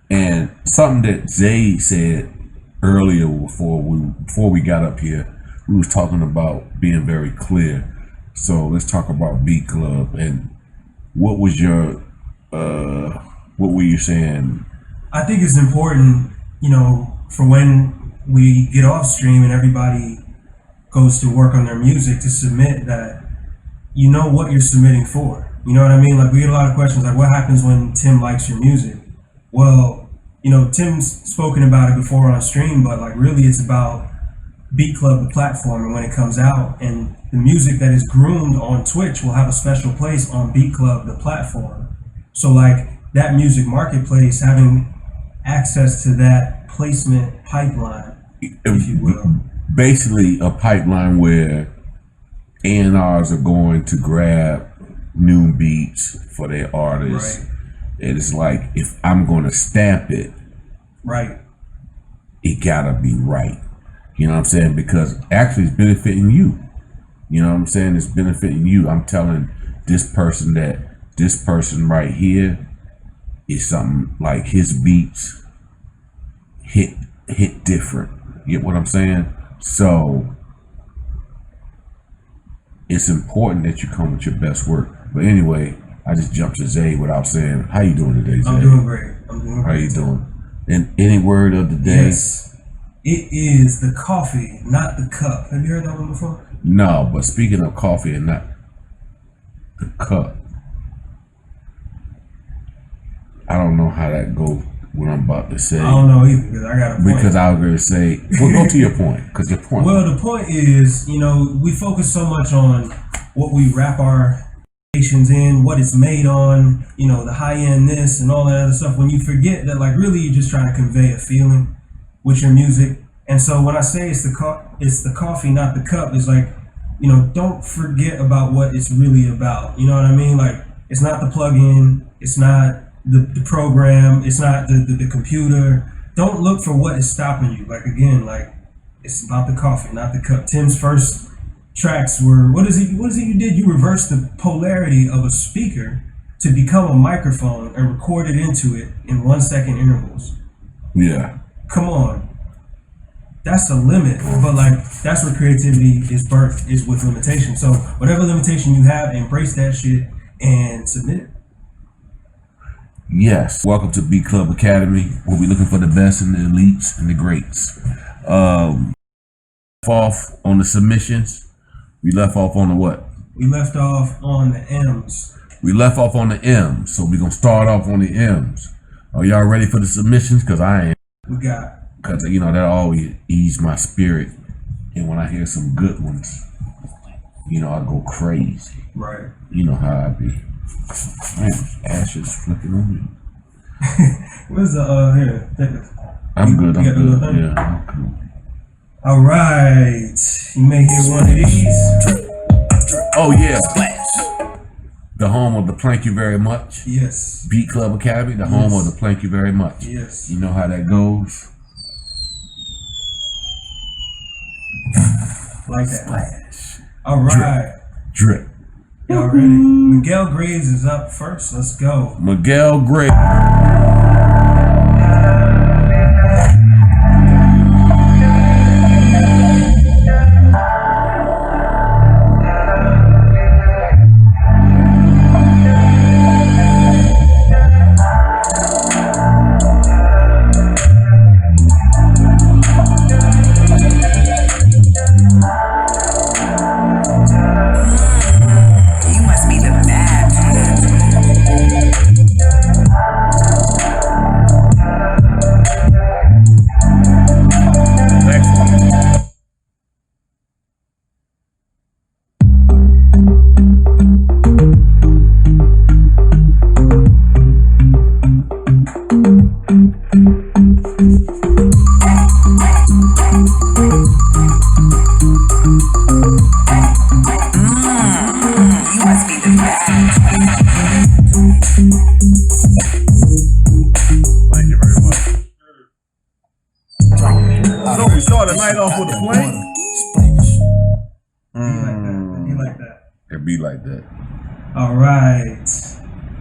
And something that Zay said earlier before we got up here, we was talking about being very clear. So let's talk about Beatclub and what was your what were you saying? I think it's important, you know, for when we get off stream and everybody goes to work on their music to submit that you know what you're submitting for. You know what I mean? Like we get a lot of questions like what happens when Tim likes your music? Well, you know, Tim's spoken about it before on stream, but like really it's about Beatclub, the platform, and when it comes out, and the music that is groomed on Twitch will have a special place on Beatclub, the platform. So like that music marketplace, having access to that placement pipeline, if you will. Basically a pipeline where A&Rs are going to grab new beats for their artists. Right. And it's like, if I'm going to stamp it, right, it gotta be right. You know what I'm saying? Because actually it's benefiting you. You know what I'm saying? It's benefiting you. I'm telling this person that this person right here is something like his beats hit different. You get what I'm saying? So it's important that you come with your best work. But anyway, I just jumped to Zay without saying, how you doing today, Zay? I'm doing great. I'm doing great. How you doing? And any word of the day? Yes. It is the coffee, not the cup. Have you heard that one before? No, but speaking of coffee and not the cup, I don't know how that goes. What I'm about to say. I don't know either because I got a point. Because I was going to say, well, go to your point. Because your point. Well, the point is, you know, we focus so much on what we wrap our creations in, what it's made on, you know, the high end this and all that other stuff. When you forget that, like, really, you're just trying to convey a feeling with your music. And so when I say it's the coffee, not the cup, it's like, you know, don't forget about what it's really about. You know what I mean? Like, it's not the plugin, it's not the program, it's not the computer. Don't look for what is stopping you. Like, again, like, it's about the coffee, not the cup. Tim's first tracks were, what is it you did? You reversed the polarity of a speaker to become a microphone and record it into it in 1 second intervals. Yeah. Come on. That's a limit, but like, that's where creativity is birthed, is with limitation. So whatever limitation you have, embrace that shit and submit it. Yes. Welcome to Beatclub Academy, where we're looking for the best and the elites and the greats. Off on the submissions. We left off on the what? We left off on the M's. We left off on the M's, so we're going to start off on the M's. Are y'all ready for the submissions? Because I am. We got. Because, you know, that always ease my spirit. And when I hear some good ones, you know, I go crazy. Right. You know how I be. Man, ashes flicking on me. Where's the, here, take this. I'm good, Yeah, I'm cool. All right. You may hear one of these. Oh, yeah. The home of the Thank You Very Much. Yes. Beatclub Academy, the home of the Thank You Very Much. Yes. You know how that goes? Like that. Splash. All right. Drip. Y'all ready? Miguel Graves is up first. Let's go. Miguel Graves.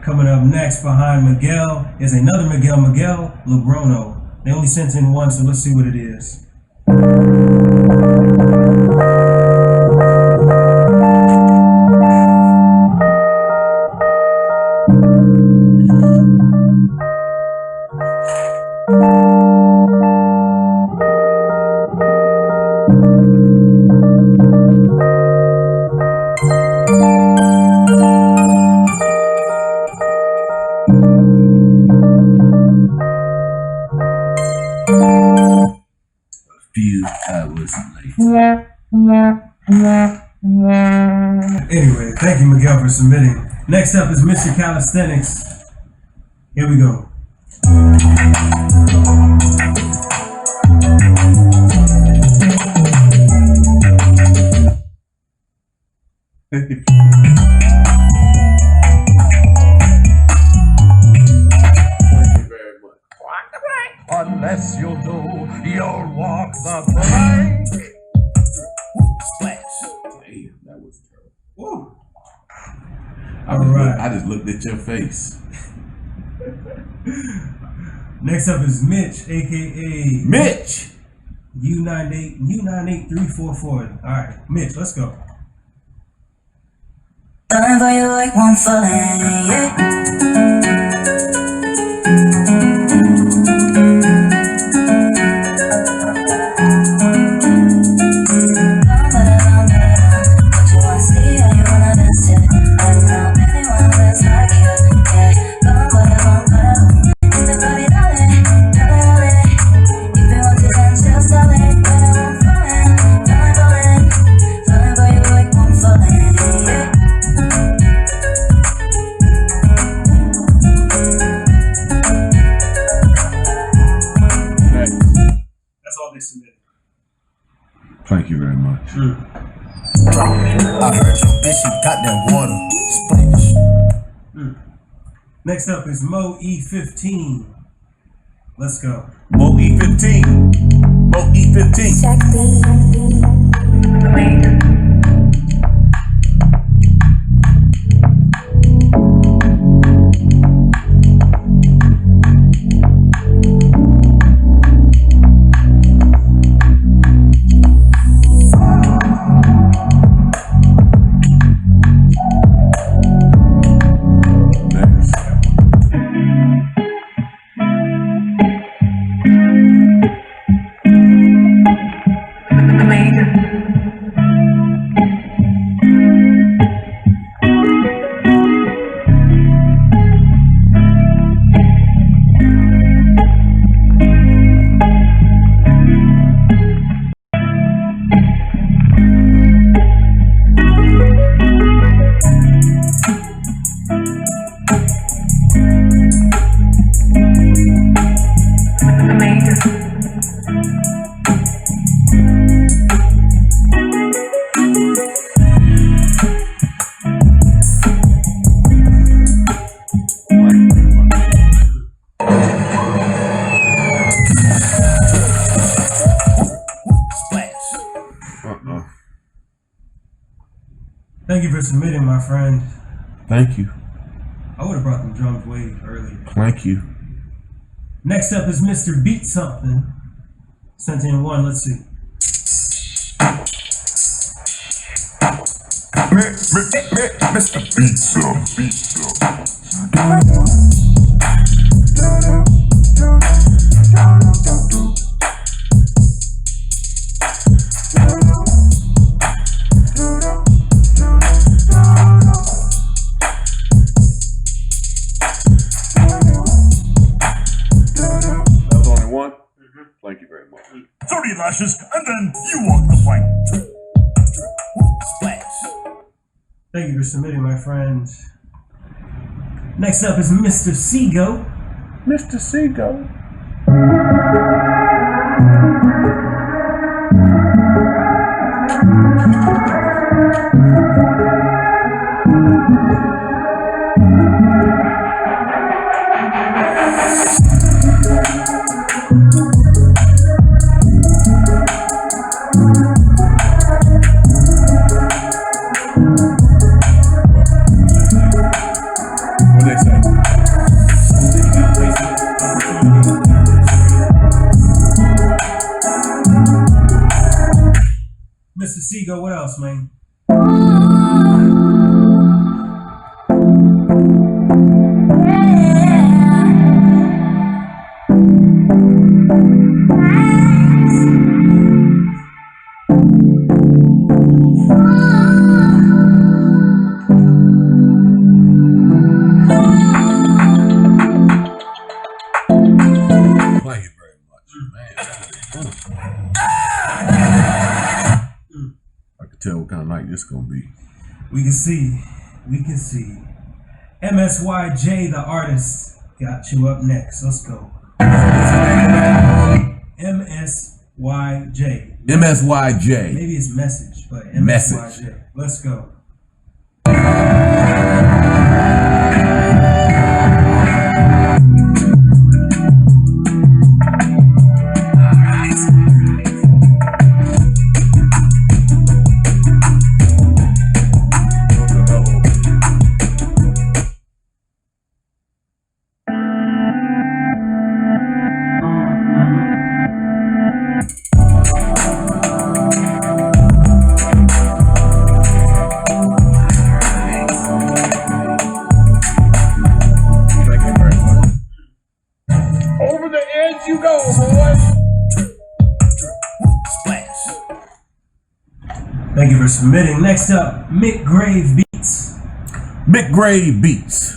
Coming up next behind Miguel is another Miguel Logrono. They only sent in one, so let's see what it is. Anyway, thank you, Miguel, for submitting. Next up is Mr. Calisthenics. Here we go. Unless you do, you'll walk the plank. Splash. Damn, that was terrible. Woo. I just looked at your face. Next up is Mitch, aka Mitch. U98344. All right, Mitch, let's go. Time for you like one fillet. Thank you very much. I heard your bitch, you got that water. Splash. Next up is Mo E15. Let's go. Mo E15. Mo E15. Thank you for submitting, my friend. Thank you. I would have brought them drums way earlier. Thank you. Next up is MrBeatSumthin. Sent in one, let's see. Thank you very much. 30 lashes, and then you walk the plank. Splash. Thank you for submitting, my friend. Next up is MrCego. MrCego. What they say? MrCego, what else, man? Thank you very much, man. I can tell what kind of night this gonna be. We can see. MSYJ, the artist, got you up next. Let's go. MSYJ. MSYJ. Maybe it's message, but MSYJ. Message. Let's go. Thank you for submitting. Next up, Miguel Graves Beats. Miguel Graves Beats.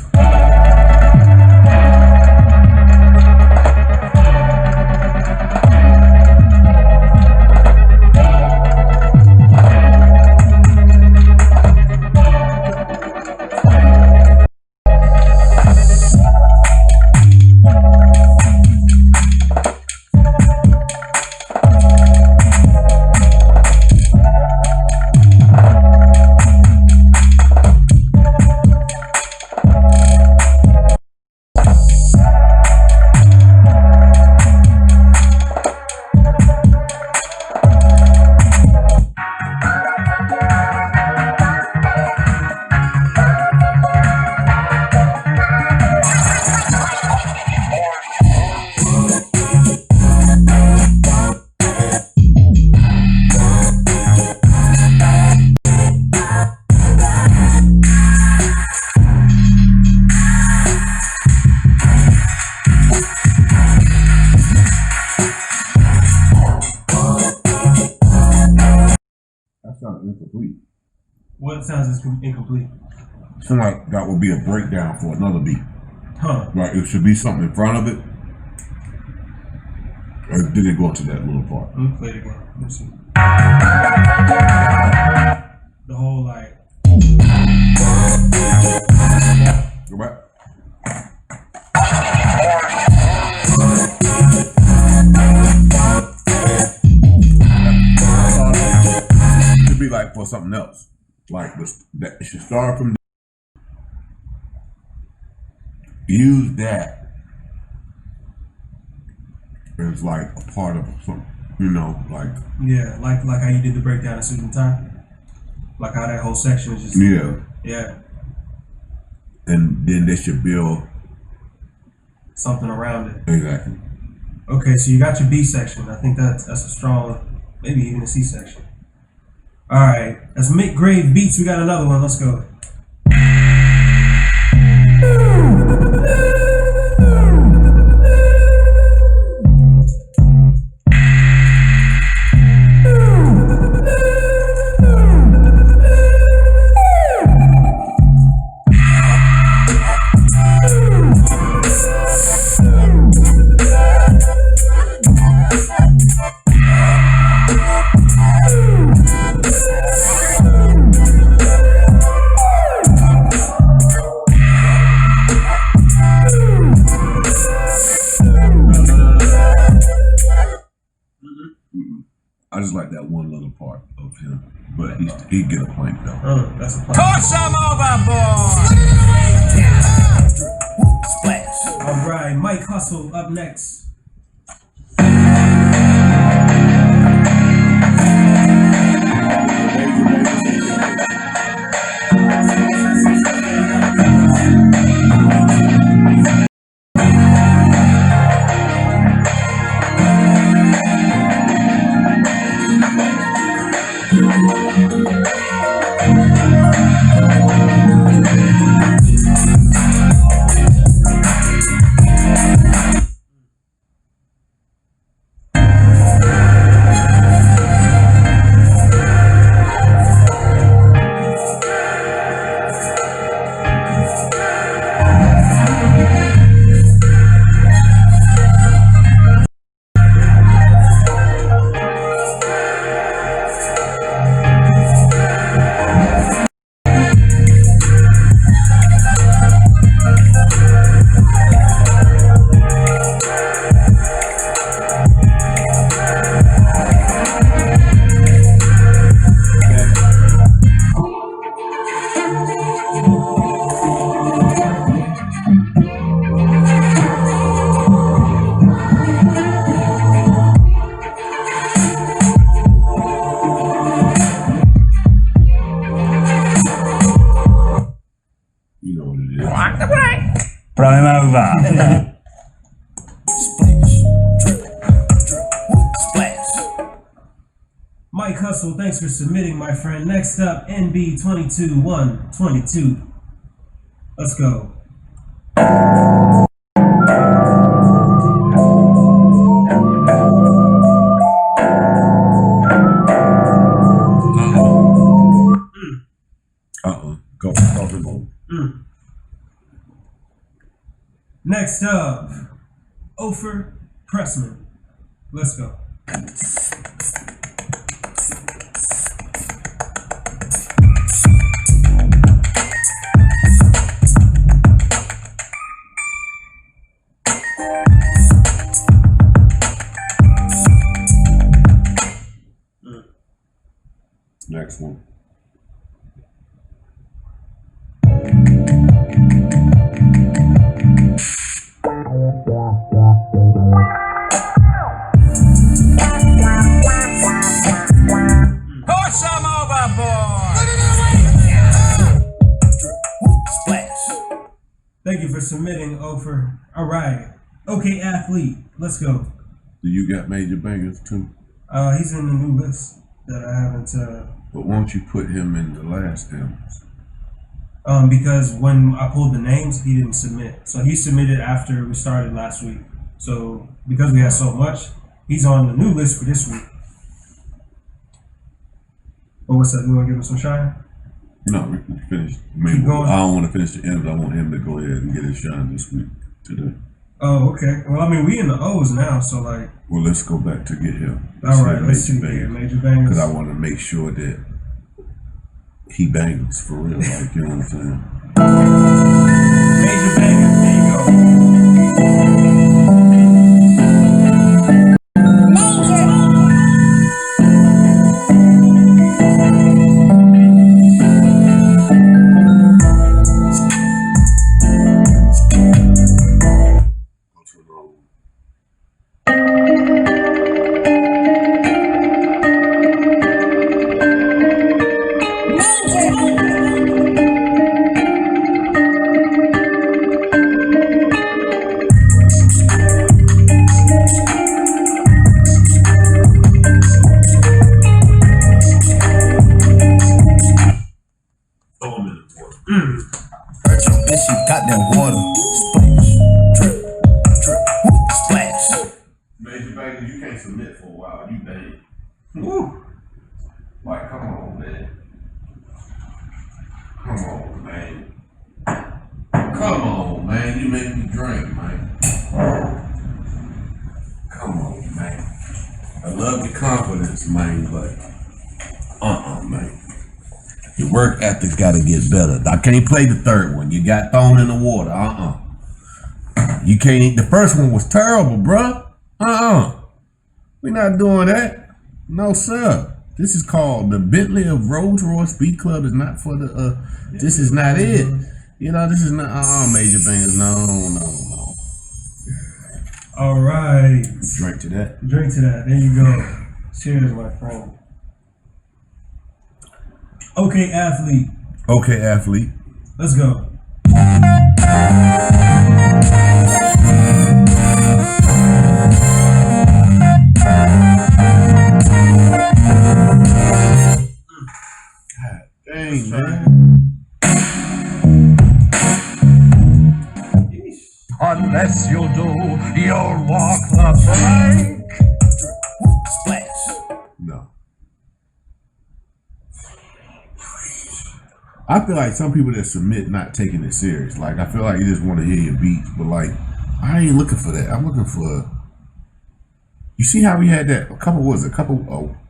Incomplete. What sounds incomplete? It sounds like that would be a breakdown for another beat. Huh. Right, it should be something in front of it. Or did it go to that little part? Let me play it again. Let me see. The whole like. Go back. Should be like for something else. Like that it should start from use that as like a part of something, you know, like yeah, like how you did the breakdown in Suit and Tie, like how that whole section is just yeah, and then they should build something around it. Exactly. Okay, so you got your B section. I think that's a strong, maybe even a C section. All right, that's Miguel Graves Beats. We got another one. Let's go. I just like that one little part of him, but he get a plank though. Oh, that's a plank. Toss them overboard! Splash. All right, Myke Hustle up next. Problema va. Myke Hustle, thanks for submitting, my friend. Next up, Mb22122. Let's go. Go. Next up, Ofer Pressman. Let's go. Next one. Push them overboard. Thank you for submitting, Ofer. All right. Okay, athlete. Let's go. Do you got major bangers too? He's in the new list that I haven't. But won't you put him in the last albums? Because when I pulled the names, he didn't submit. So he submitted after we started last week. So because we had so much, he's on the new list for this week. But what's up? You want to give him some shine? No, we can finish. Maybe, going. I don't want to finish the end. I want him to go ahead and get his shine this week, today. Oh, okay. Well, I mean, we in the O's now, so like. Well, let's go back to get him. All right, let's see here. Major bangers. Because I want to make sure that he bangs for real, like, you know what I'm saying? Major bangers. There you go. Work ethic got to get better. I can't play the third one. You got thrown in the water. You can't. The first one was terrible, bruh. We're not doing that. No, sir. This is called the Bentley of Rolls Royce Beatclub. Is not for the. This is not it. You know, this is not. Major bangers. No. All right. Drink to that. Drink to that. There you go. Cheers, my friend. Okay, athlete. Okay, athlete. Let's go. thing, man. Unless you do, you'll walk the plank. Splash. No. I feel like some people that submit not taking it serious. Like, I feel like you just want to hear your beats, but like, I ain't looking for that. I'm looking for. You see how we had that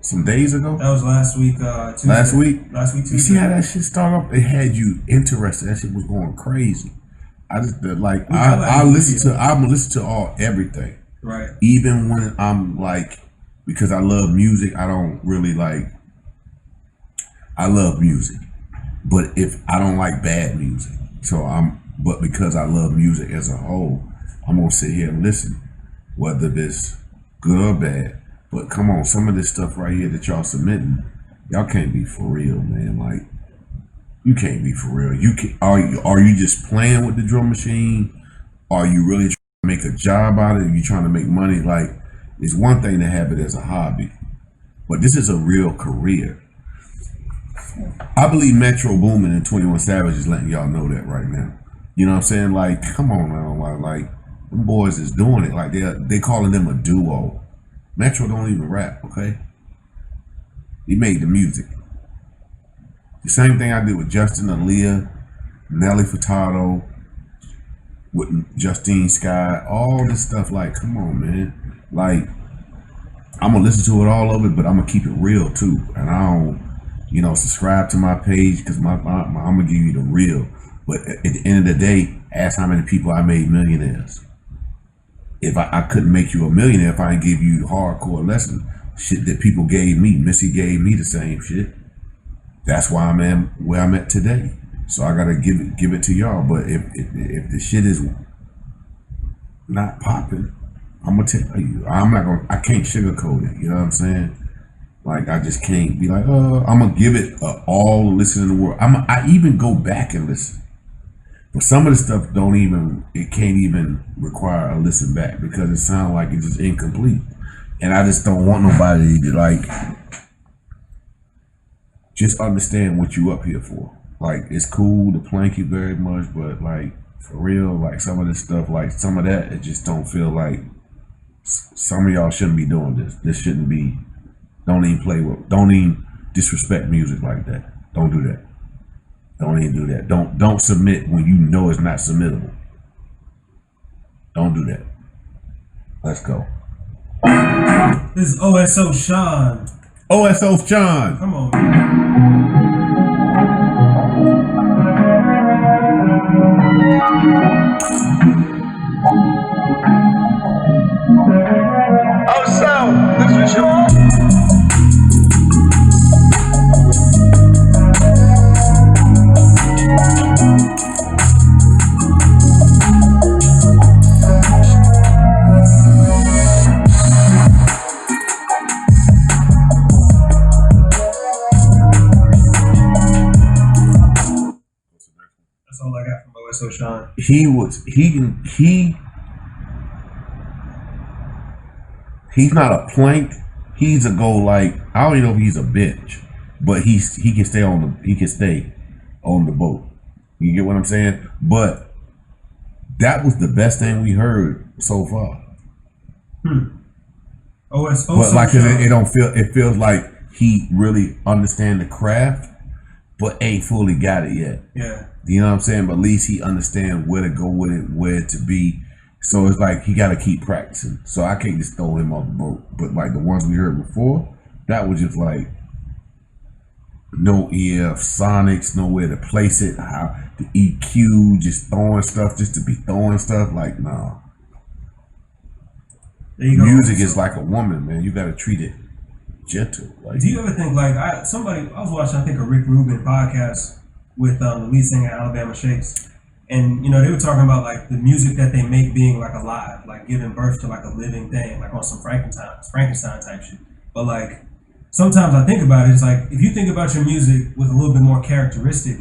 some days ago? That was last week. Tuesday. Last week? Last week, Tuesday. You see how that shit started off? It had you interested. That shit was going crazy. I just like I'm gonna listen to everything. Right. Even when I'm like, because I love music, I don't really like. I love music, but if I don't like bad music, but because I love music as a whole, I'm gonna sit here and listen, whether it's good or bad. But come on, some of this stuff right here that y'all submitting, y'all can't be for real, man. Like, you can't be for real. You can are you just playing with the drum machine? Are you really trying to make a job out of it? Are you trying to make money? Like, it's one thing to have it as a hobby, but this is a real career. I believe Metro Boomin and 21 Savage is letting y'all know that right now. You know what I'm saying? Like, come on now, like them boys is doing it. Like they calling them a duo. Metro don't even rap, okay? He made the music. The same thing I did with Justin Aaliyah, Nelly Furtado, with Justine Sky, all this stuff. Like, come on, man. Like, I'm gonna listen to it, all of it, but I'm gonna keep it real too. And I don't, subscribe to my page because I'm gonna give you the real. But at the end of the day, ask how many people I made millionaires. If I couldn't make you a millionaire if I didn't give you the hardcore lesson shit that people gave me. Missy gave me the same shit. That's why I'm where I'm at today. So I gotta give it to y'all. But if the shit is not popping, I'm gonna tell you. I can't sugarcoat it. You know what I'm saying? Like, I just can't be like, I'm gonna give it all the listen in the world. I even go back and listen. But some of the stuff it can't even require a listen back because it sounds like it's just incomplete. And I just don't want nobody to like, just understand what you up here for. Like, it's cool to plank you very much, but like, for real, like some of this stuff, like some of that, it just don't feel like some of y'all shouldn't be doing this. This shouldn't be, don't even disrespect music like that. Don't do that. Don't even do that. Don't submit when you know it's not submittable. Don't do that. Let's go. This is Oso Sean. Oso Sean. Come on, man. Oso, this was your. That's all I got from Oso Sean. He's not a plank. He's a go like, I don't even know if he's a bench, but he can stay on the boat. You get what I'm saying? But that was the best thing we heard so far. But like, it feels like he really understand the craft, but ain't fully got it yet. Yeah. You know what I'm saying? But at least he understand where to go with it, where to be. So it's like he got to keep practicing. So I can't just throw him off the boat. But like the ones we heard before, that was just like no EF, sonics, nowhere to place it. How the EQ, just throwing stuff just to be throwing stuff. Like, nah. There you go. Music is like a woman, man. You got to treat it gentle. Like, do you ever think like I was watching, I think, a Rick Rubin podcast with the lead singer Alabama Shakes, and they were talking about like the music that they make being like alive, like giving birth to like a living thing, like on some Frankenstein type shit. But like sometimes I think about it, it's like if you think about your music with a little bit more characteristic,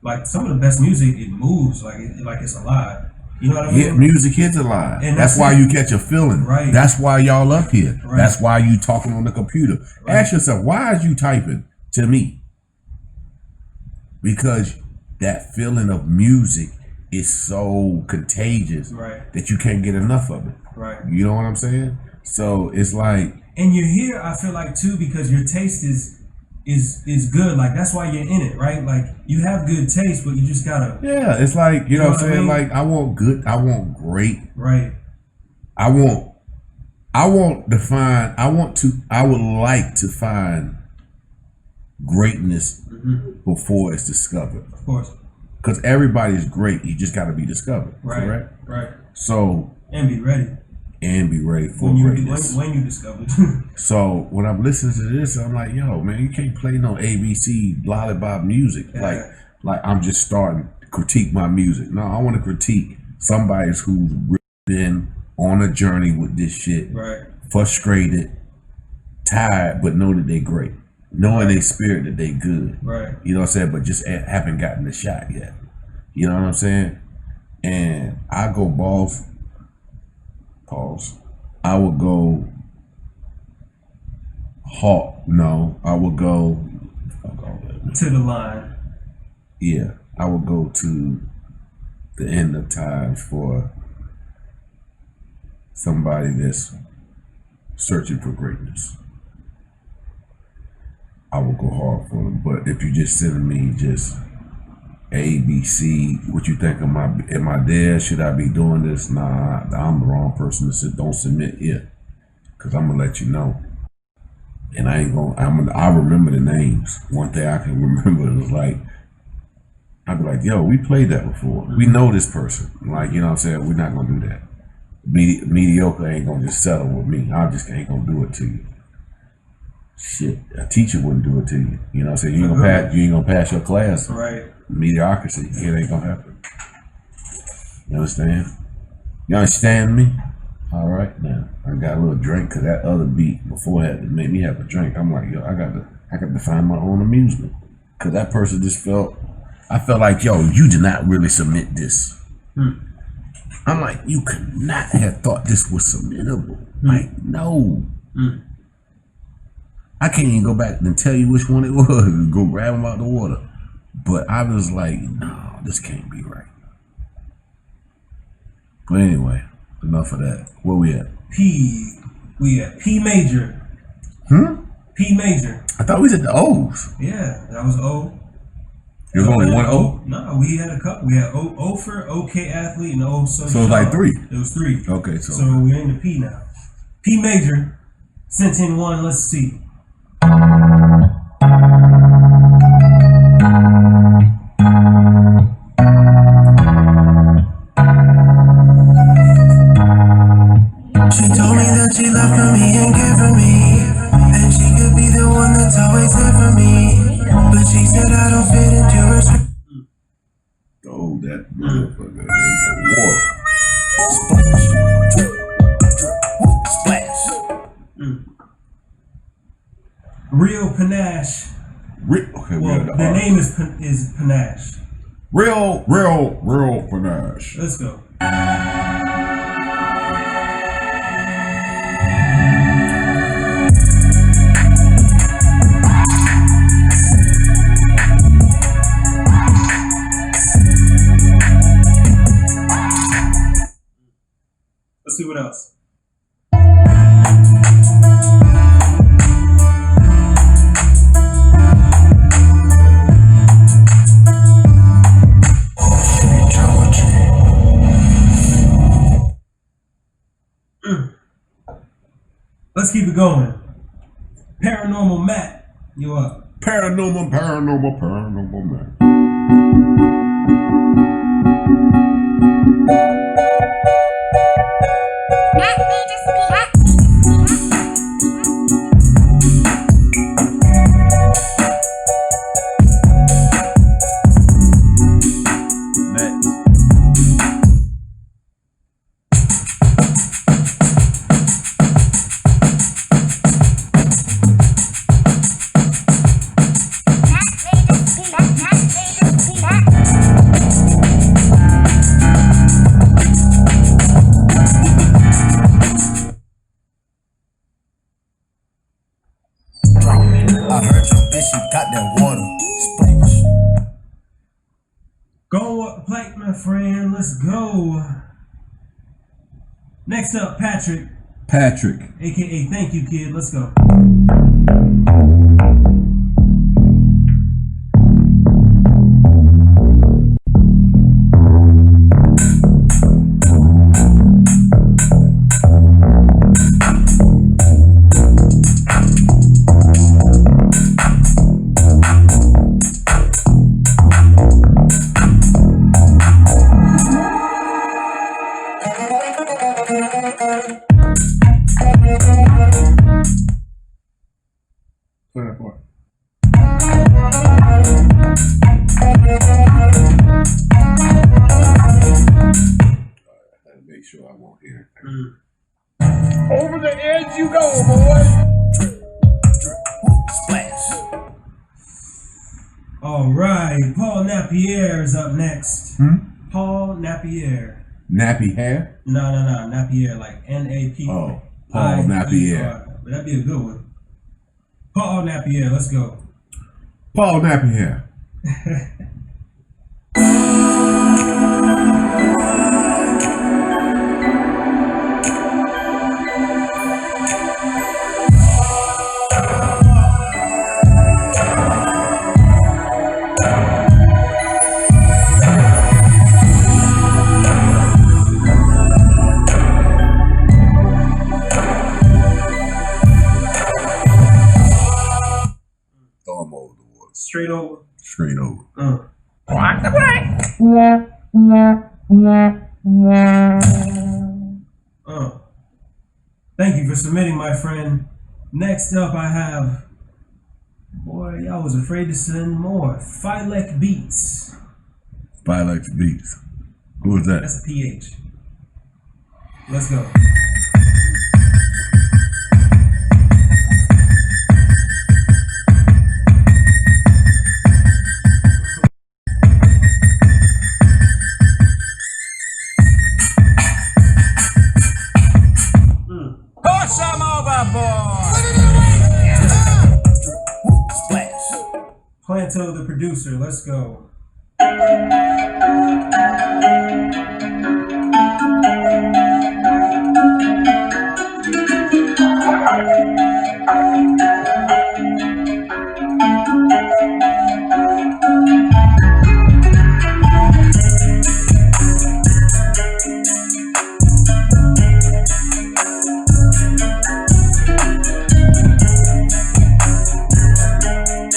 like some of the best music, it moves like it's alive. You know what I mean? Yeah, music is alive. And that's why you catch a feeling. Right. That's why y'all up here. Right. That's why you talking on the computer. Right. Ask yourself, why is you typing to me? because that feeling of music is so contagious that you can't get enough of it. Right. You know what I'm saying? So it's like, and you're here, I feel like too, because your taste is good. Like that's why you're in it, right? Like you have good taste, but you just gotta. Yeah, it's like you know what I'm saying. I mean? Like I want good, I want great. Right. I would like to find greatness before it's discovered. Of course. Because everybody's great. You just got to be discovered. Right. Correct? Right. So. And be ready. And be ready for greatness. When you discover. So when I'm listening to this, I'm like, yo, man, you can't play no ABC lollipop music. Yeah. Like I'm just starting to critique my music. No, I want to critique somebody who's really been on a journey with this shit. Right. Frustrated, tired, but know that they great. Knowing their spirit that they good. Right. You know what I'm saying? But just haven't gotten the shot yet. You know what I'm saying? And I go balls. Pause. I would go Hawk. No, I would go to the line. Yeah, I would go to the end of times for somebody that's searching for greatness. I will go hard for them. But if you just sending me just A, B, C, what you think am I there? Should I be doing this? Nah, I'm the wrong person to say don't submit here. Cause I'm gonna let you know. And I ain't gonna, I remember the names. One thing I can remember was like, I'd be like, yo, we played that before. We know this person. Like, you know what I'm saying? We're not gonna do that. Mediocre ain't gonna just settle with me. I just ain't gonna do it to you. Shit, a teacher wouldn't do it to you. You know what I'm saying? You ain't gonna pass your class. Right. Mediocrity, it ain't gonna happen. You understand? You understand me? All right, now I got a little drink because that other beat before had to make me have a drink. I'm like, yo, I got to find my own amusement because that person just I felt like, yo, you did not really submit this. I'm like, you could not have thought this was submittable. Like, no. I can't even go back and tell you which one it was and go grab them out the water. But I was like, no, this can't be right. But anyway, enough of that. Where we at? We at P major. P major. I thought we said the O's. Yeah, that was O. There's only one O? No, we had a couple. We had Ofer, OK athlete, and Oso Sean. So it was like three. It was three. Okay, so we're in the P now. P major, sent in one. Let's see. She told me that she loved for me and cared for me, and she could be the one that's always there for me. But she said I don't fit into her script. Oh, that motherfucker. War. Splash. Drip, drip, splash. Real Panashe. Okay, well, their name is Panashe. Real Panashe. Let's go. Let's see what else. Let's keep it going. Paranormal Matt, you up? Paranormal Matt. I heard your bitch, she got that water. Splash. up, Plate, my friend. Let's go. Next up, Patrick. Patrick. AKA ThankYouKid. Let's go. Play that part. I gotta make sure I won't hear it. Over the edge you go, boy. Splash. All right, Paul Napier is up next. Paul Napier. Nappy hair? No, Napier, like N-A-P. Oh, Paul Napier. But that'd be a good one. Paul Napier, let's go. Paul Nappy hair. Throw him over the water. Straight over. Straight over. Rock the way. Thank you for submitting, my friend. Next up, I have, boy, y'all was afraid to send more. Philec Beats. Philec Beats. Who is that? That's a PH. Let's go. Push him over, boy. Splash. Planto the producer, let's go.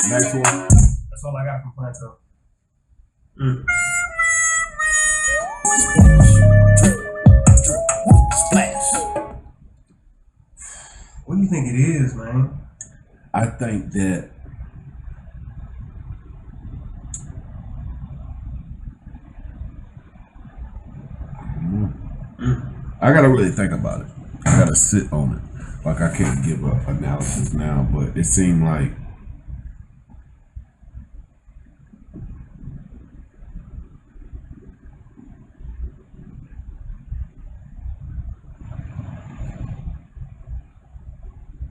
Next one. That's all I got from Planto. Splash. What do you think it is, man? I think that I gotta really think about it. I gotta sit on it. Like I can't give up analysis now, but it seemed like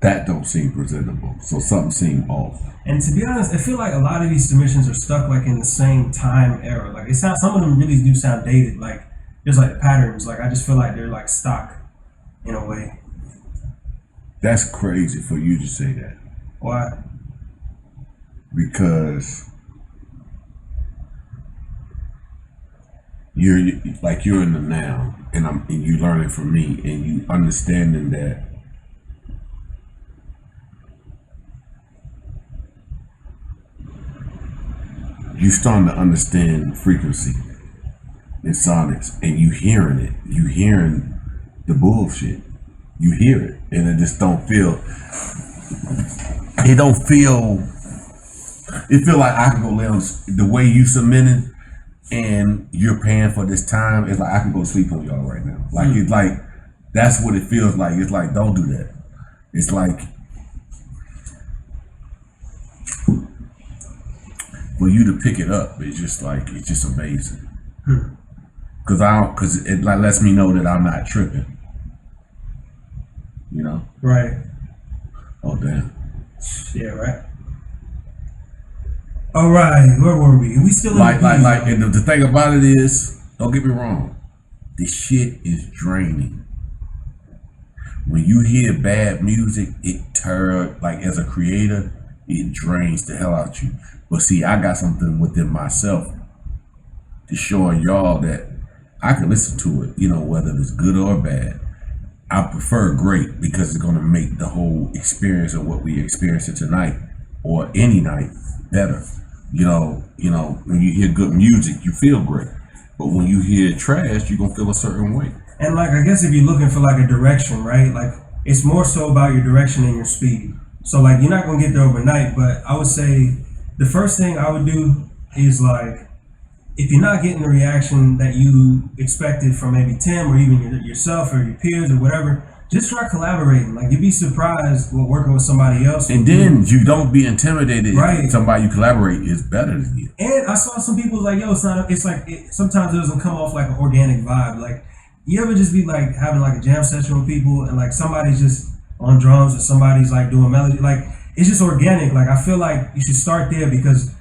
that don't seem presentable. So something seemed off. And to be honest, I feel like a lot of these submissions are stuck like in the same time era. Like it sounds, some of them really do sound dated. Like there's like patterns. Like I just feel like they're like stock in a way. That's crazy for you to say that. Why? Because you're in the now, and you learning from me, and you understanding that you starting to understand frequency and sonics, and you hearing it. You hearing the bullshit. You hear it, and it just don't feel. It don't feel. It feel like I can go lay on the way you submitted, and you're paying for this time. It's like I can go sleep on y'all right now. Like it's like that's what it feels like. It's like don't do that. It's like for you to pick it up. It's just like it's just amazing. Because it like lets me know that I'm not tripping. You know? Right. Oh damn. Yeah, right. All right, where were we? We still in Like, the and the thing about it is, don't get me wrong, this shit is draining. When you hear bad music, it like as a creator, it drains the hell out you. But see, I got something within myself to show y'all that I can listen to it, you know, whether it's good or bad. I prefer great because it's gonna make the whole experience of what we experiencing tonight or any night better. You know, when you hear good music, you feel great. But when you hear trash, you're gonna feel a certain way. And like, I guess if you're looking for like a direction, right? Like, it's more so about your direction and your speed. So like, you're not gonna get there overnight, but I would say the first thing I would do is like, if you're not getting the reaction that you expected from maybe Tim or even yourself or your peers or whatever, just try collaborating. Like, you'd be surprised with working with somebody else. And then you don't be intimidated right. if somebody you collaborate is better than you. And I saw some people like, yo, sometimes it doesn't come off like an organic vibe. Like, you ever just be like having like a jam session with people and like somebody's just on drums or somebody's like doing melody, like it's just organic. Like, I feel like you should start there because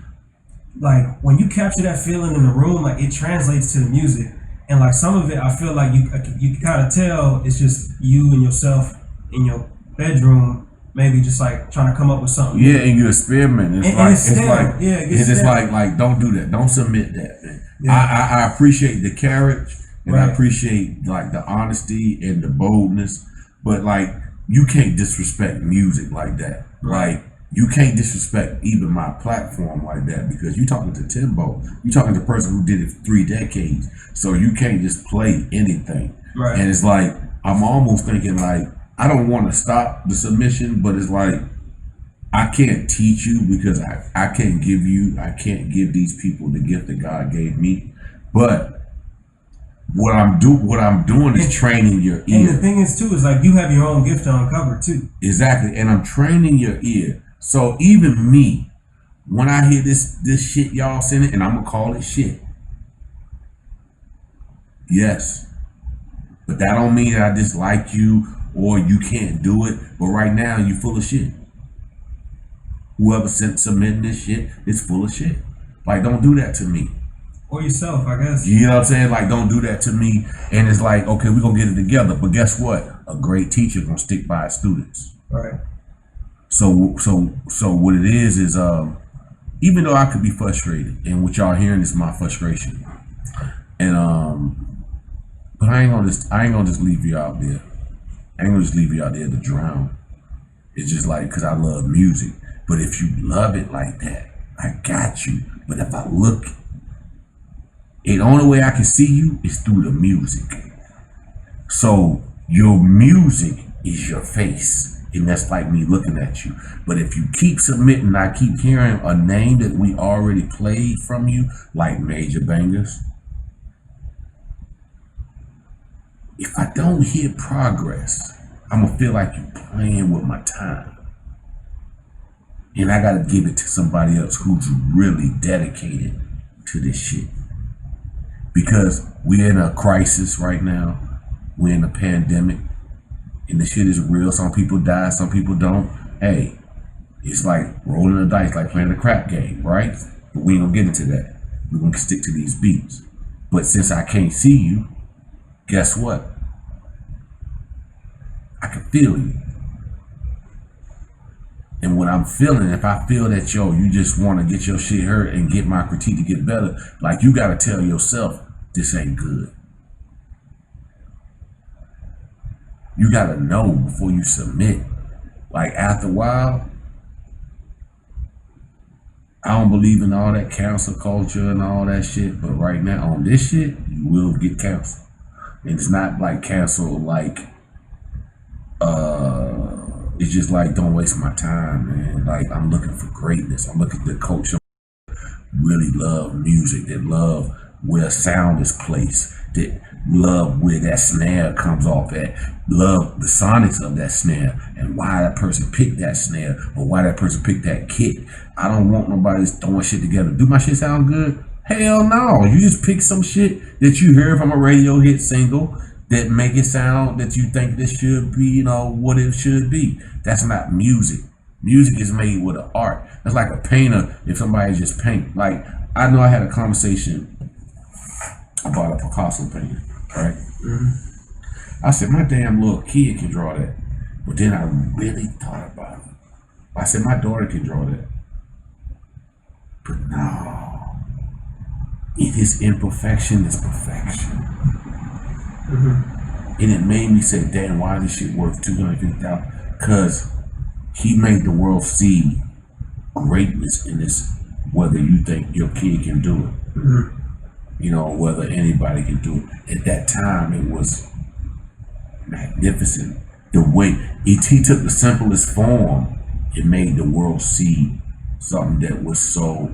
like when you capture that feeling in the room, like it translates to the music. And like some of it, I feel like you can kind of tell it's just you and yourself in your bedroom, maybe just like trying to come up with something. Yeah, and you experiment. It's like like don't do that. Don't submit that, man. Yeah. I appreciate the courage and right. I appreciate like the honesty and the boldness, but like you can't disrespect music like that. Right. Like you can't disrespect even my platform like that because you talking to Timbo. You talking to the person who did it for 3 decades. So you can't just play anything. Right. And it's like I'm almost thinking like I don't want to stop the submission, but it's like I can't teach you because I can't give give these people the gift that God gave me. But what I'm doing is training your ear. And the thing is too is like you have your own gift to uncover too. Exactly. And I'm training your ear. So even me, when I hear this shit y'all sending, and I'm gonna call it shit. Yes. But that don't mean that I dislike you or you can't do it. But right now you full of shit. Whoever submitting this shit is full of shit. Like, don't do that to me. Or yourself, I guess. You know what I'm saying? Like, don't do that to me. And it's like, okay, we're gonna get it together. But guess what? A great teacher gonna stick by his students. Right. So what it is even though I could be frustrated, and what y'all hearing is my frustration. And but I ain't gonna just leave you out there. I ain't gonna just leave you out there to drown. It's just like, cause I love music. But if you love it like that, I got you. But if I look, the only way I can see you is through the music. So your music is your face. And that's like me looking at you. But if you keep submitting, I keep hearing a name that we already played from you, like Major Bangers. If I don't hear progress, I'm gonna feel like you're playing with my time. And I gotta give it to somebody else who's really dedicated to this shit. Because we're in a crisis right now. We're in a pandemic. And the shit is real. Some people die, some people don't. Hey, it's like rolling the dice, like playing a crap game, right? But we ain't gonna get into that. We're gonna stick to these beats. But since I can't see you, guess what? I can feel you. And what I'm feeling, if I feel that, yo, you just want to get your shit heard and get my critique to get better, like you gotta tell yourself, this ain't good. You gotta know before you submit. Like after a while, I don't believe in all that cancel culture and all that shit, but right now on this shit, you will get canceled. And it's not like cancel like, it's just like, don't waste my time, man. Like, I'm looking for greatness. I'm looking to culture really love music, that love where sound is placed, that love where that snare comes off at, love the sonics of that snare, and why that person picked that snare, or why that person picked that kick. I don't want nobody throwing shit together. Do my shit sound good? Hell no. You just pick some shit that you heard from a radio hit single that make it sound that you think this should be, you know, what it should be. That's not music. Music is made with an art. It's like a painter if somebody just paint. Like, I know I had a conversation about a Picasso painting, right? I said, my damn little kid can draw that. But then I really thought about it. I said, my daughter can draw that. But no. In his imperfection is perfection. And it made me say, damn, why is this shit worth $250,000? Because he made the world see greatness in this, whether you think your kid can do it. You know, whether anybody can do it. At that time, it was magnificent. The way he took the simplest form, it made the world see something that was so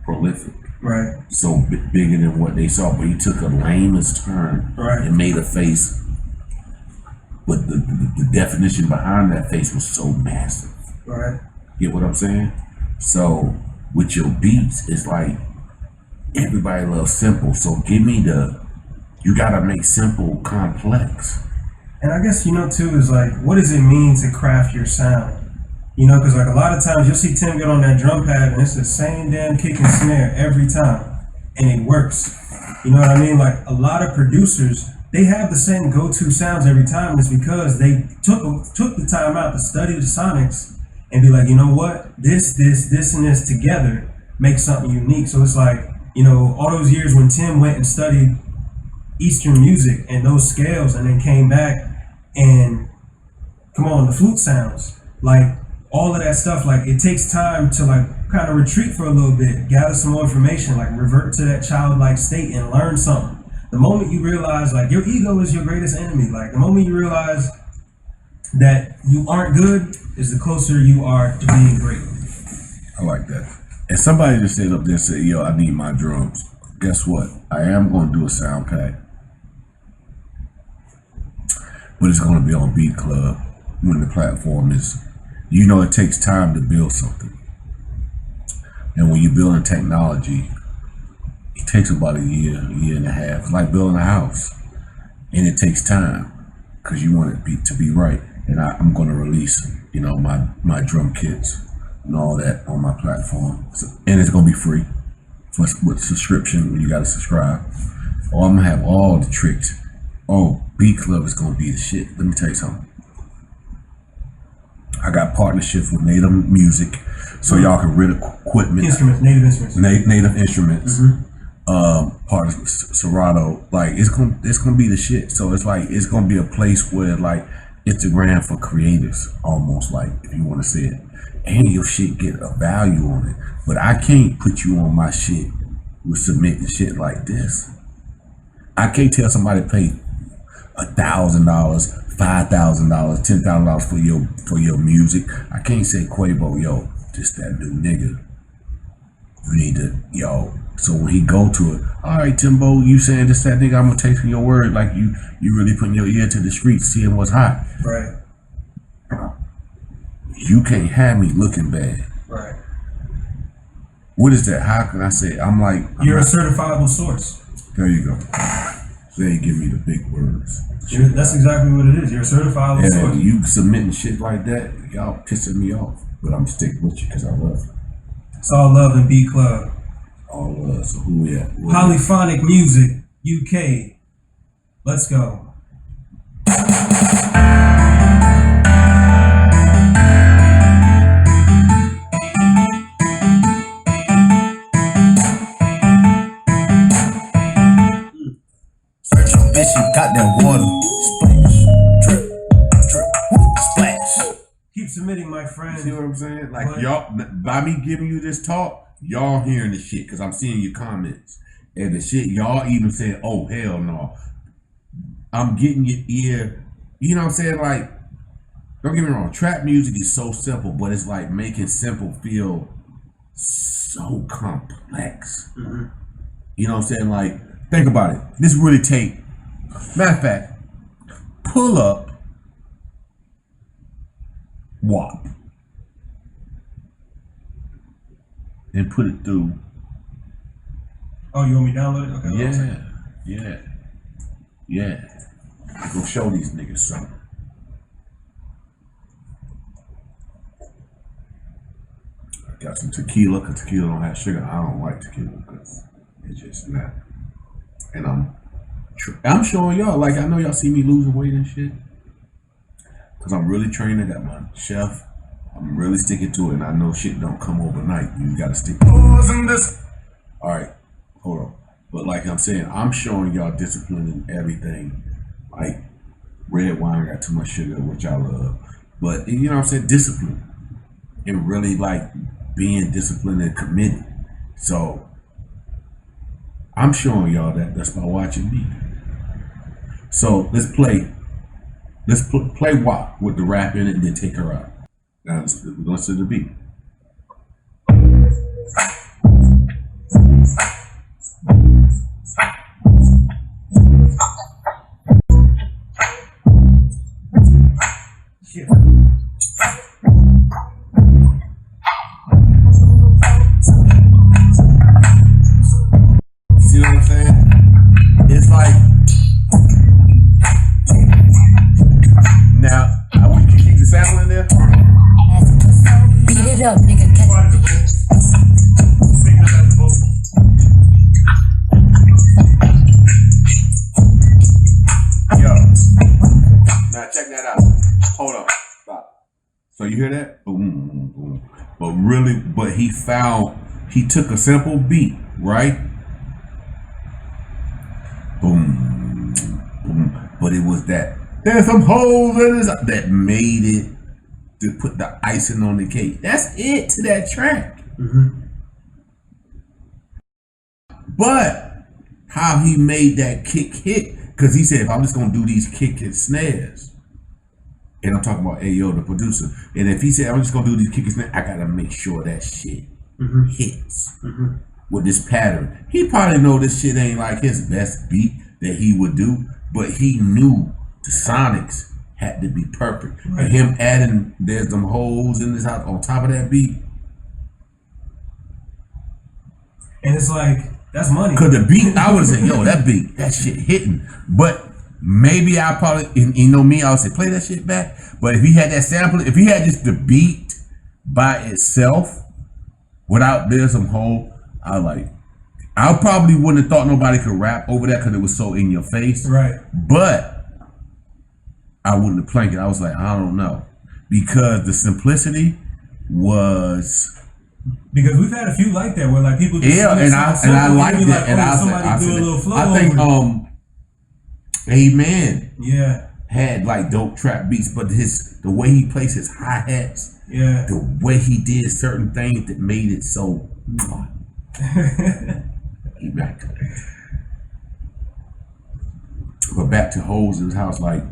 prolific. Right. So bigger than what they saw. But he took a lamest turn and made a face. But the definition behind that face was so massive. Right. Get what I'm saying? So with your beats, it's like everybody loves simple. So give me you gotta make simple complex. And I guess, you know, too, is like, what does it mean to craft your sound? You know, because like a lot of times you'll see Tim get on that drum pad and it's the same damn kick and snare every time. And it works. You know what I mean? Like a lot of producers, they have the same go-to sounds every time. And it's because they took the time out to study the sonics and be like, you know what? This, and this together makes something unique. So it's like, you know, all those years when Tim went and studied Eastern music and those scales and then came back and come on, the flute sounds, like all of that stuff, like it takes time to like kind of retreat for a little bit, gather some more information, like revert to that childlike state and learn something. The moment you realize like your ego is your greatest enemy, like the moment you realize that you aren't good is the closer you are to being great. I like that. And somebody just said up there, said, yo, I need my drums. Guess what? I am going to do a sound pack. But it's going to be on Beatclub when the platform is, you know, it takes time to build something. And when you're building technology, it takes about a year and a half. It's like building a house. And it takes time because you want it to be right. And I'm going to release, you know, my drum kits and all that on my platform. So, and it's going to be free with subscription when you got to subscribe. Oh, I'm going to have all the tricks. Oh, Beatclub is going to be the shit. Let me tell you something. I got partnerships with Native Music, so y'all can rent equipment. Native instruments. Native instruments. Partners with Serato. Like it's gonna be the shit. So it's like it's gonna be a place where like Instagram for creators, almost like if you want to say it. And your shit get a value on it. But I can't put you on my shit with submitting shit like this. I can't tell somebody to pay $1,000, $5,000, $10,000 for your music. I can't say Quavo, yo, just that new nigga. You need to, yo. So when he go to it, all right, Timbo, you saying this, that nigga, I'm gonna take your word like you really putting your ear to the streets, seeing what's hot. Right. You can't have me looking bad. Right. What is that? How can I say? I'm like, you're a certifiable source. There you go. They give me the big words. That's exactly what it is. You're a certifiable source. You submitting shit like that, y'all pissing me off. But I'm sticking with you because I love you. It's all love in Beatclub. All love. So who we at? Polyphonic Music UK. Let's go. Bitch, you got that water. Splash, drip, drip, whoop, splash. Keep submitting, my friend. See what I'm saying? Like y'all, by me giving you this talk, y'all hearing the shit because I'm seeing your comments and the shit y'all even saying, "Oh hell no." I'm getting your ear. You know what I'm saying? Like, don't get me wrong. Trap music is so simple, but it's like making simple feel so complex. You know what I'm saying? Like, think about it. This really take. Matter of fact, pull up WAP and put it through. Oh, you want me to download it? Okay. Yeah. Go show these niggas something. got some tequila, because tequila don't have sugar. I don't like tequila because it's just not. And I'm showing y'all, like, I know y'all see me losing weight and shit, because I'm really training. I got my chef. I'm really sticking to it, and I know shit don't come overnight. You gotta stick to it. All right, hold on. But like I'm saying, I'm showing y'all discipline in everything. Like, red wine got too much sugar, which I love. But, you know what I'm saying? Discipline. And really, like, being disciplined and committed. So, I'm showing y'all that. That's by watching me. So, let's play. Let's play WAP with the rap in it and then take her out. Now, we're going to listen to the beat. Shit. See what I'm saying? It's like, now, I want you to keep the sample in there. Beat it up, nigga. Part of the vocals. Thinking about the vocals. Yo, now check that out. Hold on, stop. So you hear that? Boom, boom, boom. But really, he took a simple beat, right? Boom, boom. But it was that, there's some holes in this, that made it, to put the icing on the cake. That's it to that track. But how he made that kick hit, because he said, if I'm just gonna do these kick and snares, and I'm talking about Ayo, the producer, and if he said, I'm just gonna do these kick and snares, I gotta make sure that shit hits with this pattern. He probably know this shit ain't like his best beat that he would do, but he knew the sonics had to be perfect. Right. And him adding, there's them holes in this house on top of that beat. And it's like, that's money. Cause the beat, I would say, yo, that beat, that shit hitting. But maybe I probably, and you know me, I would say, play that shit back. But if he had that sample, if he had just the beat by itself, without there's some hole, I probably wouldn't have thought nobody could rap over that because it was so in your face. Right. But I wouldn't have played it. I was like, I don't know. Because the simplicity was, because we've had a few like that where like people just I liked it. like, And I somebody do a little flow. I think Amen yeah, had like dope trap beats, but the way he placed his hi-hats, yeah, the way he did certain things that made it so immaculate. But back to holes in his house, like,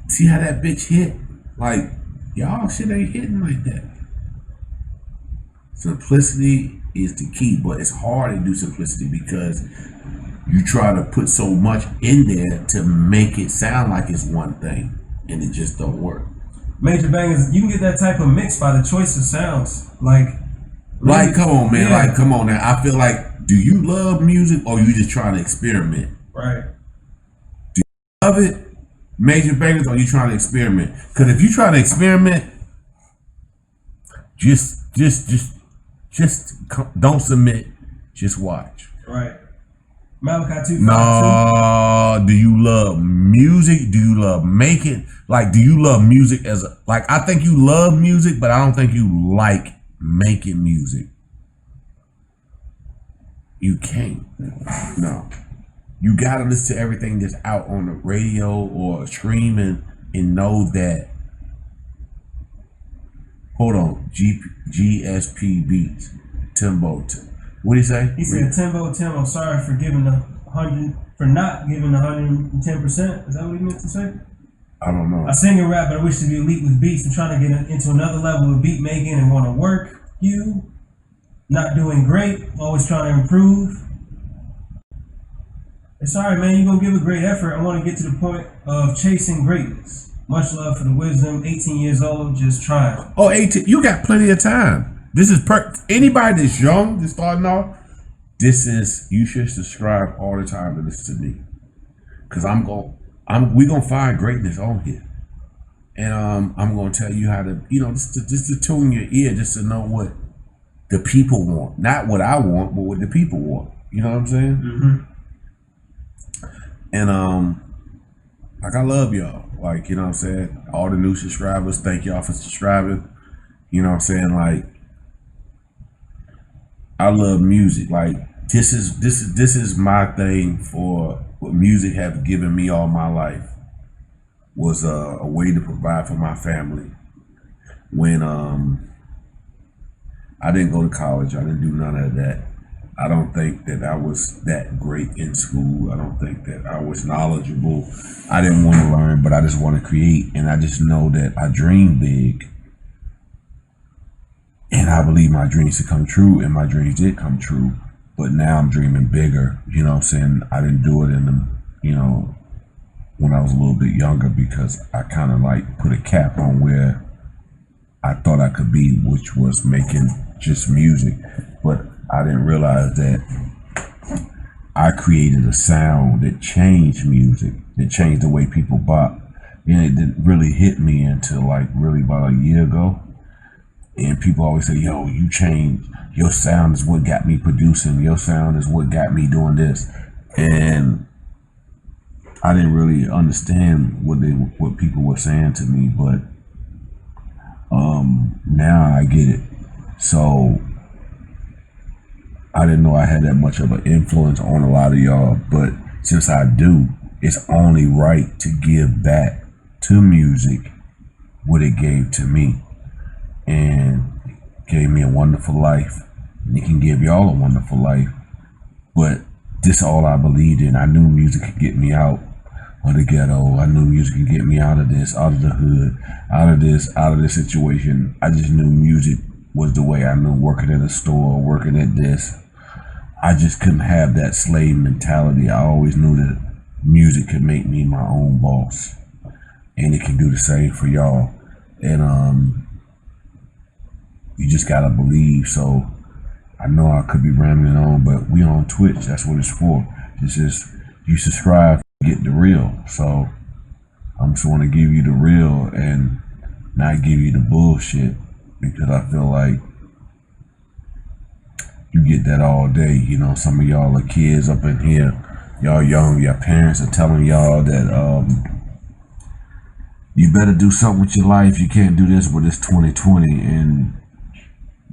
see how that bitch hit? Like, y'all shit ain't hitting like that. Simplicity is the key, but it's hard to do simplicity because you try to put so much in there to make it sound like it's one thing, and it just don't work. Major bangers, you can get that type of mix by the choice of sounds. Like, come on, man. Yeah. Like, come on now. I feel like, do you love music or you just trying to experiment? right. Love it, major bangers, or you trying to experiment? Because if you trying to experiment, just don't submit. Just watch. Right. Malachi 252. No, do you love music? Do you love making? Like, do you love music as a, like, I think you love music, but I don't think you like making music. You can't. No. You gotta listen to everything that's out on the radio or streaming and know that. Hold on, GSP Beats, Timbo. What did he say? He said, Timbo, Tim, I'm sorry for giving not giving 110%. Is that what he meant to say? I don't know. I sing and rap, but I wish to be elite with beats. I'm trying to get into another level of beat making and want to work. You not doing great, always trying to improve. It's all right, man. You're going to give a great effort. I want to get to the point of chasing greatness. Much love for the wisdom. 18 years old, just trying. Oh, 18. You got plenty of time. This is anybody that's young, that's starting off, you should subscribe all the time and listen to me. Because we're going to find greatness on here. And I'm gonna tell you how to, just to tune your ear, just to know what the people want, not what I want, but what the people want. You know what I'm saying? And like, I love y'all. Like, you know what I'm saying? All the new subscribers, thank y'all for subscribing. You know what I'm saying? Like, I love music. Like, this is my thing for what music have given me all my life. Was a way to provide for my family. When I didn't go to college, I didn't do none of that. I don't think that I was that great in school. I don't think that I was knowledgeable. I didn't want to learn, but I just want to create. And I just know that I dream big. And I believe my dreams to come true, and my dreams did come true. But now I'm dreaming bigger. You know what I'm saying? I didn't do it in the, when I was a little bit younger, because I kind of like put a cap on where I thought I could be, which was making just music. But I didn't realize that I created a sound that changed music, that changed the way people bop. And it didn't really hit me until like really about a year ago. And people always say, yo, you changed. Your sound is what got me producing. Your sound is what got me doing this. And I didn't really understand what people were saying to me, but now I get it. So I didn't know I had that much of an influence on a lot of y'all, but since I do, it's only right to give back to music what it gave to me, and gave me a wonderful life. And it can give y'all a wonderful life, but this all I believed in. I knew music could get me out of the ghetto. I knew music could get me out of this, out of the hood, out of this situation. I just knew music was the way. I knew working at a store, working at this. I just couldn't have that slave mentality. I always knew that music could make me my own boss, and it can do the same for y'all. And you just gotta believe. So I know I could be rambling on, but we on Twitch. That's what it's for. It's just, you subscribe, get the real. So I'm just want to give you the real and not give you the bullshit, because I feel like you get that all day. Some of y'all are kids up in here. Y'all young. Your parents are telling y'all that you better do something with your life. You can't do this, but it's 2020 and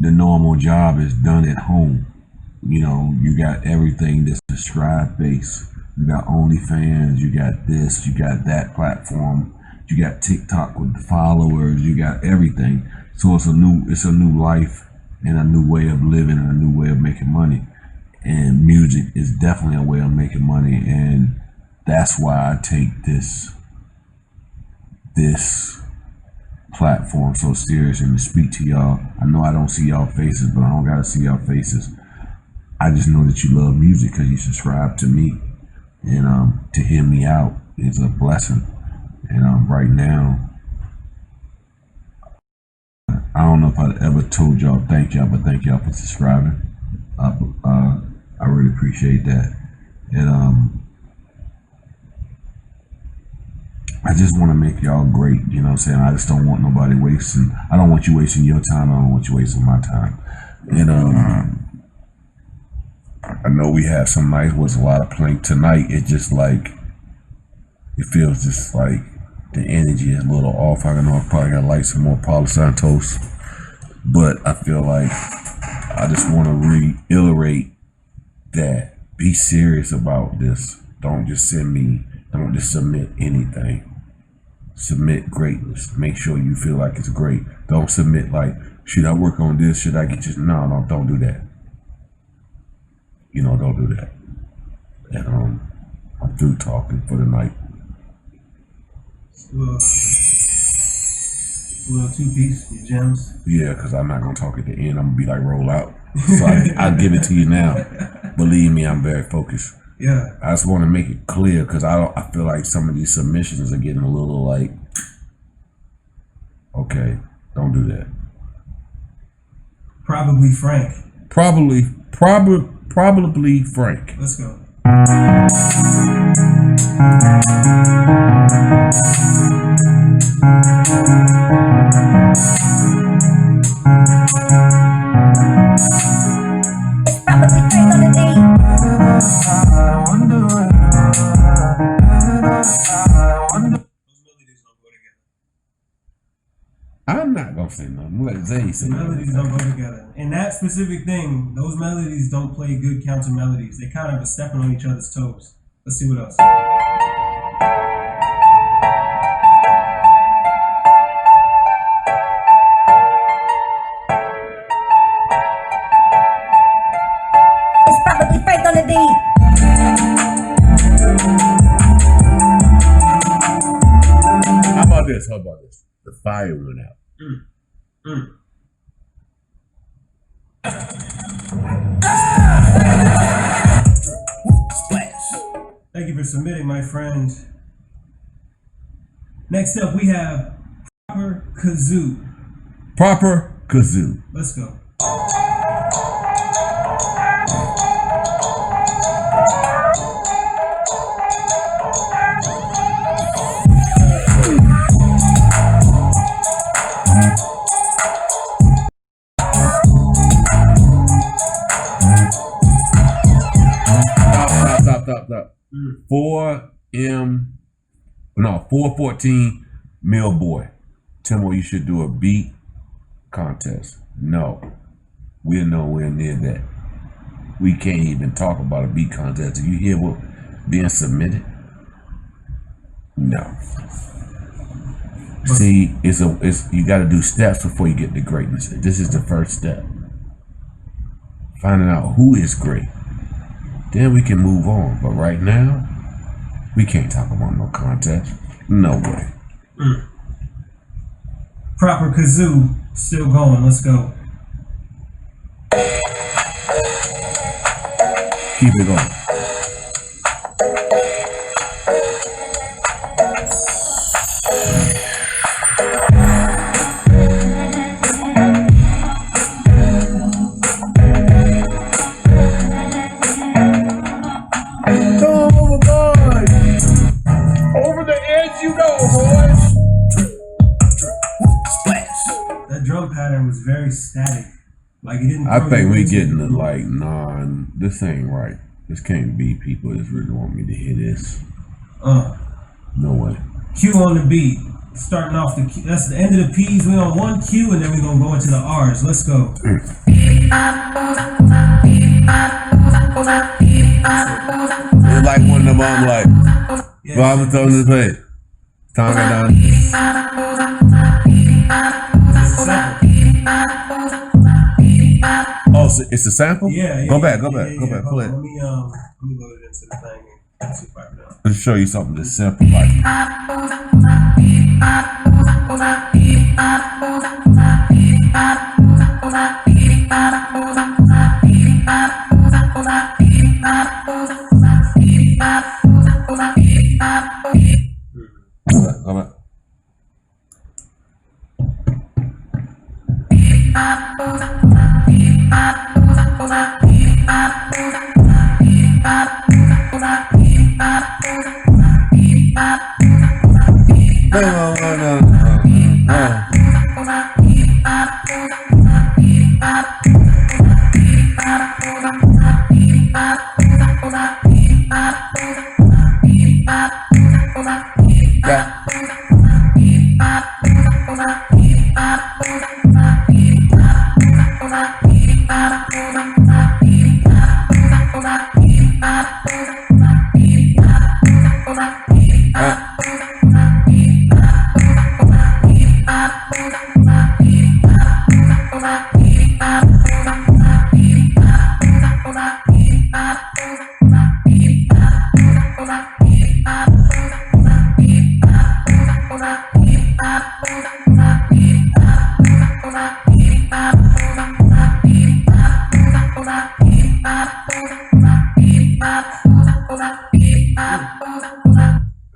the normal job is done at home. You got everything that's subscribe based. You got OnlyFans, you got this, you got that platform, you got TikTok with the followers, you got everything. So it's a new life and a new way of living and a new way of making money. And music is definitely a way of making money, and that's why I take this platform so serious and to speak to y'all. I know I don't see y'all faces, but I don't gotta see y'all faces. I just know that you love music because you subscribe to me, and to hear me out is a blessing. And right now, I don't know if I ever told y'all thank y'all, but thank y'all for subscribing. I really appreciate that. And I just want to make y'all great, you know what I'm saying? I just don't want nobody wasting. I don't want you wasting your time. I don't want you wasting my time. And I know we have some nights with a lot of playing tonight. It just like, it feels just like the energy is a little off. I know I probably gotta like some more Santos, but I feel like I just want to reiterate that be serious about this. Don't just submit anything. Submit greatness. Make sure you feel like it's great. Don't submit like, should I work on this? Should I get you? No, don't do that. Don't do that. And I'm through talking for the night. Little two-piece, your gems. Yeah, because I'm not gonna talk at the end. I'm gonna be like, roll out. So I'll give it to you now. Believe me, I'm very focused. Yeah. I just want to make it clear, because I feel like some of these submissions are getting a little like, okay, don't do that. Probably Frank. Probably Frank. Let's go. ain't saying Melodies don't go together. In that specific thing, those melodies don't play good counter melodies. They kind of are stepping on each other's toes. Let's see what else. It's probably fake on the beat. How about this? The fire went out. Thank you for submitting, my friend. Next up, we have Proper Kazoo. Proper Kazoo. Let's go. Stop. 414 Mill Boy. Timo, you should do a beat contest. No, we're nowhere near that. We can't even talk about a beat contest. Do you hear what being submitted? No. See, it's you got to do steps before you get to greatness. This is the first step. Finding out who is great. Then we can move on. But right now, we can't talk about no contest. No way. Proper Kazoo, still going. Let's go. Keep it going. Over the edge you go, boys. That drum pattern was very static. Like it didn't. I think we getting to like, nah, this ain't right. This can't be people that really want me to hear this. No way. Q on the beat. Starting off the Q. That's the end of the P's. We on one Q and then we gonna go into the R's. Let's go. It's like one of them, I'm like, well, I'm throwing this play. Time right down. Oh, so it's a sample? Yeah. Go back. Play it. Let me load it into the thing and see if I can. Let's show you something that's simple like. Go back.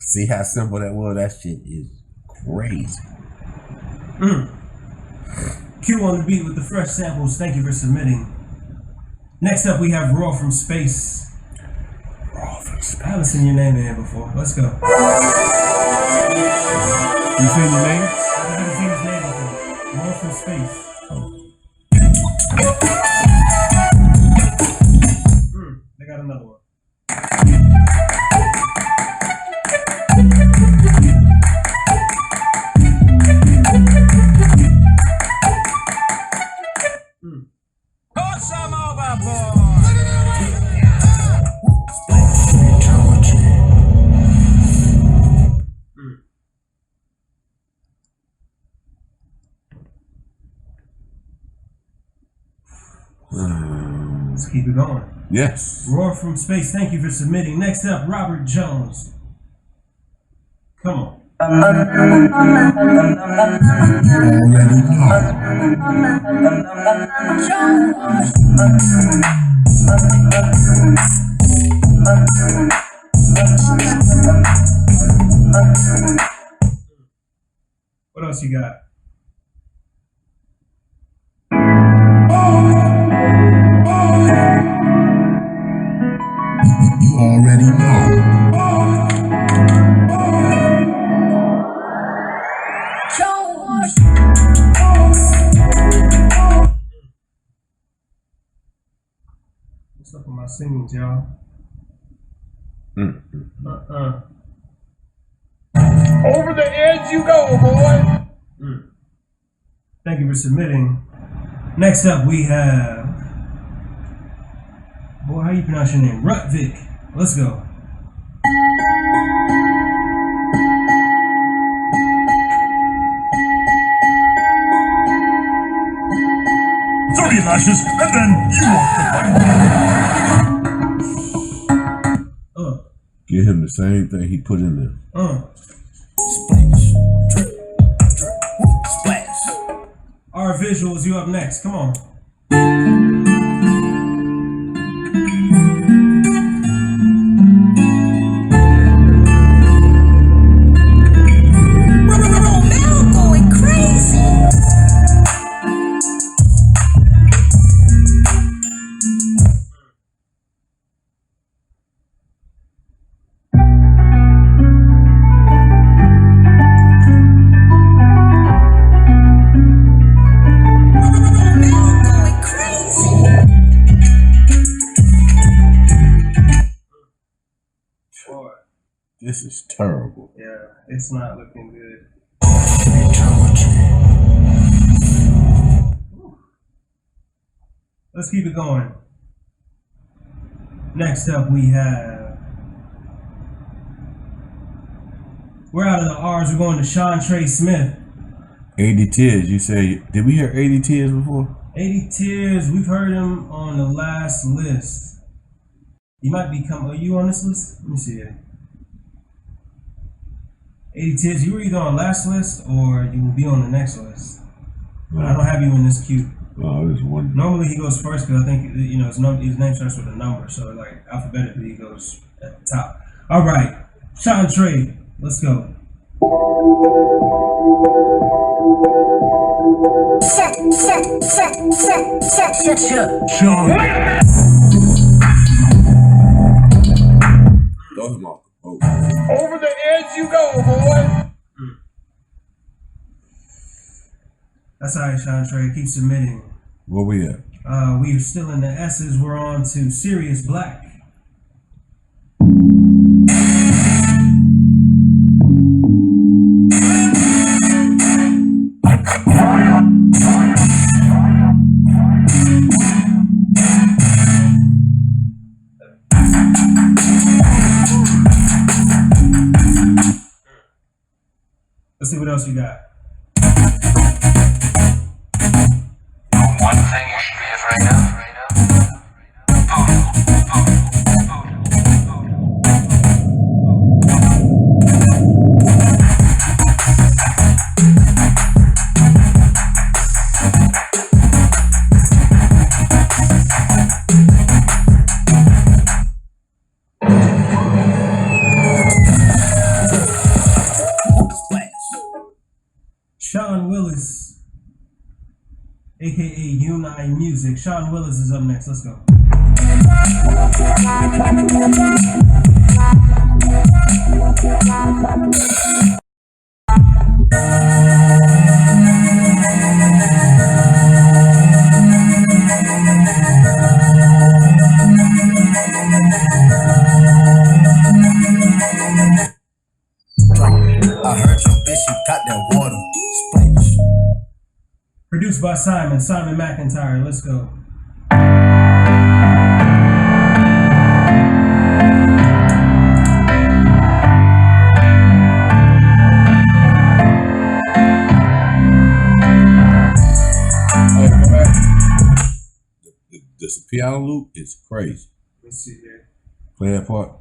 See how simple that was? That shit is crazy. Q on the beat with the fresh samples. Thank you for submitting. Next up, we have Raw from Space. Raw from Space. I haven't seen your name in here before. Let's go. You seen the name? I haven't seen his name before. Raw from Space. I got another one. Let's keep it going. Yes. Roar from Space, thank you for submitting. Next up, Robert Jones. Come on. What else you got? You already know. What's up with my singings, y'all? Over the edge you go, boy. Thank you for submitting. Next up, we have. Boy, how you pronounce your name? Rutvik. Let's go. Three lashes, and then you walk the Give him the same thing he put in there. Splash, drip, drip, splash. Our visuals, you up next. Come on. This is terrible. Yeah, it's not looking good. Let's keep it going. Next up, we have. We're out of the R's. We're going to Seantre Smith. 80 Tears. You say, did we hear 80 Tears before? 80 Tears. We've heard him on the last list. He might become. Are you on this list? Let me see here. 80 Tears. You were either on last list or you will be on the next list. But I don't have you in this queue. Oh, I was wondering. Normally he goes first because I think his name starts with a number, so like alphabetically he goes at the top. All right, Seantre, let's go. Sean. Throw him off. Oh. Over the edge you go, boy. That's all right, Seantre. Keep submitting. Where we at? We are still in the S's. We're on to Sirius Black. Let's see what else you got. One thing you should be afraid of. Shon Willis, aka Unite Music. Shon Willis is up next. Let's go. I heard your bitch, she got that water. Splash. Produced by Simon McIntyre. Let's go. piano loop is crazy. Let's see here. Play that part.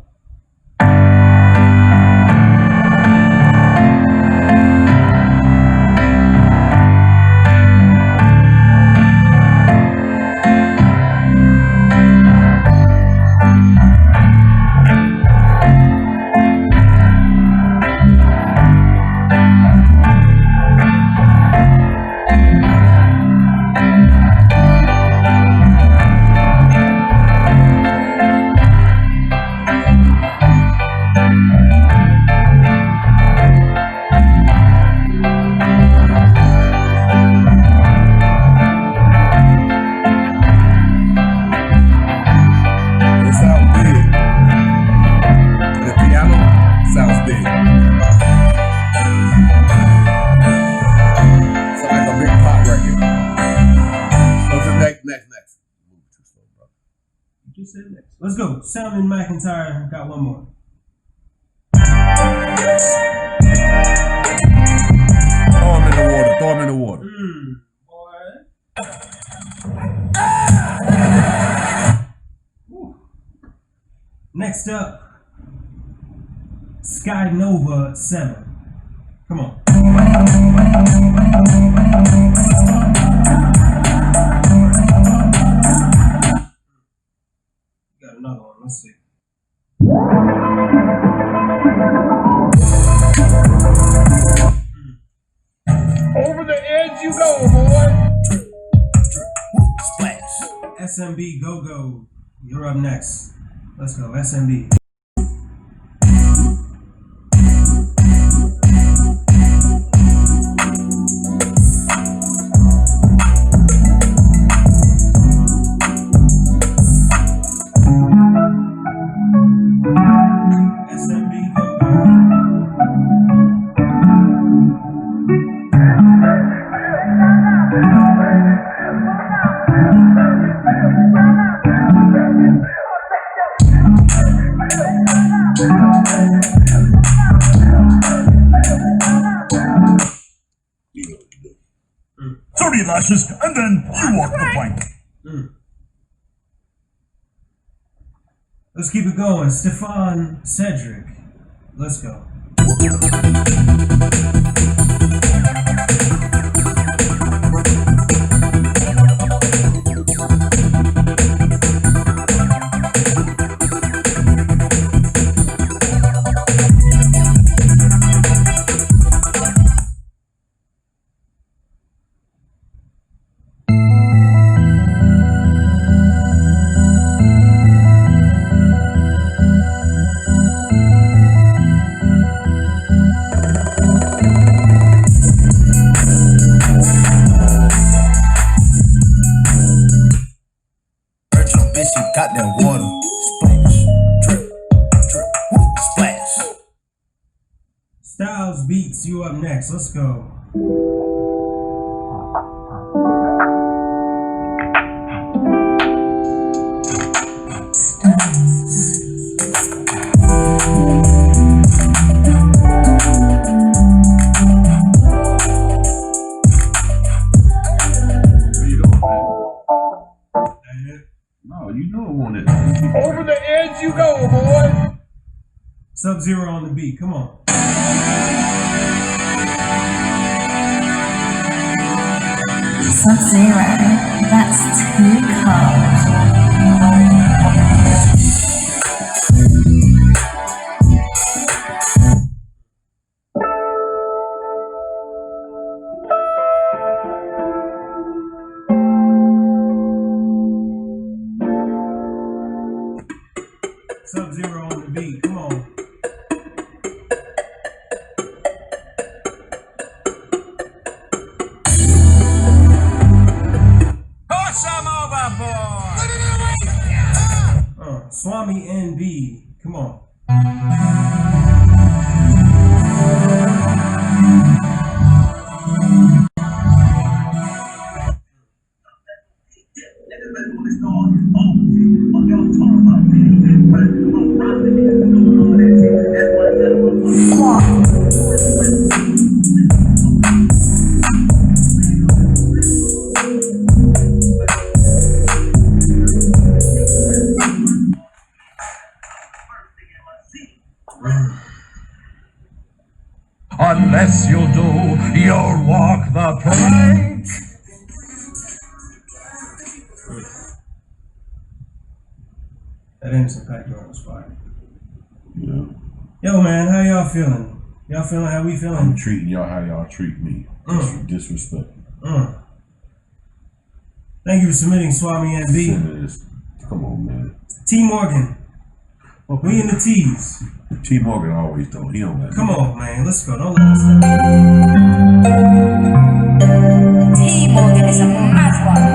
Let's go. Sounding McIntyre got one more. Throw him in the water. Throw him in the water. Boy. Next up, Sky Nova 7. Come on. Got another one. Let's see. Over the edge you go, boy. Splash. SMB GoGo. You're up next. Let's go. SMB. Lashes, and then you walk the plank. Let's keep it going. Stefan Cedric. Let's go. Got that water. Splash. Drip. Drip. Whoop. Splash. Styles Beats, you up next. Let's go. Over the edge you go, boy. SubZero on the beat. Come on. SubZero. That's too cold. SubZero on the beat. Come on. Swami NB. Come on. unless you do, you'll walk the plank. That Anderson .Paak joint was fire. Yeah. Yo, man, how y'all feeling? Y'all feeling how we feeling? I'm treating y'all how y'all treat me. Disrespect. Thank you for submitting, Swami NB. Come on, man. T Morgan. Okay. We in the T's. T Morgan always don't. He don't let Come me. on, man. Let's go. Don't let us down. T Morgan is a mad one.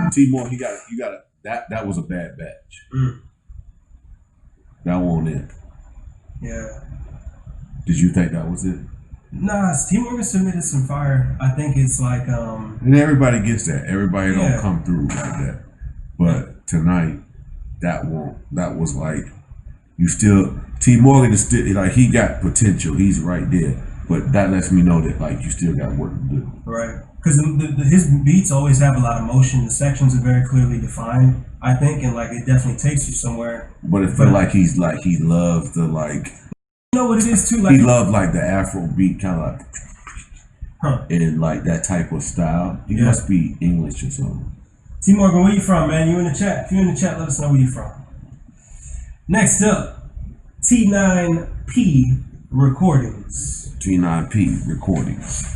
T-More, you got that was a bad batch. That wasn't it. Yeah. Did you think that was it? Nah, T Morgan submitted some fire. I think it's like and everybody gets that. Everybody don't come through like that. But tonight, that was like you still T Morgan is still like he got potential. He's right there. But that lets me know that like you still got work to do. Right. Because his beats always have a lot of motion. The sections are very clearly defined, I think, and like it definitely takes you somewhere. But it feel like he loves the like. You know what it is too. Like he loved like the Afro beat kind of like, and like that type of style. He must be English or something. T Morgan, where you from, man? You in the chat? If you're in the chat, let us know where you from. Next up, T9P Recordings. T9P Recordings.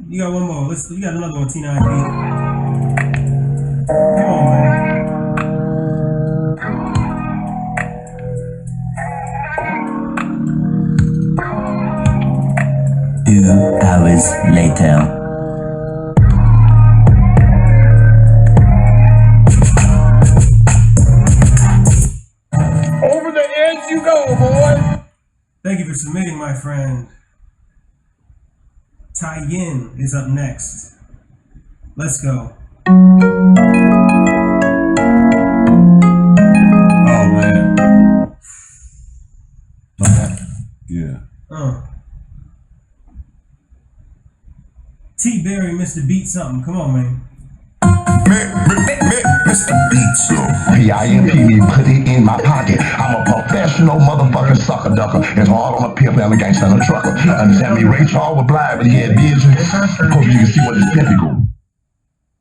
You got one more. You got another one, T9P. Come on, man. 2 hours later. Over the edge you go, boy. Thank you for submitting, my friend. Tai Yin is up next. Let's go. Oh man. Yeah. T Berry, MrBeatSumthin. Come on, man. MrBeatSumthin. P-I-M-P me, put it in my pocket. I'm a professional motherfucking sucker ducker. It's all on a pimp and a gangster and a trucker. Understand me? Ray Charles was blind, but he had vision. Hope you can see what this pimpy go.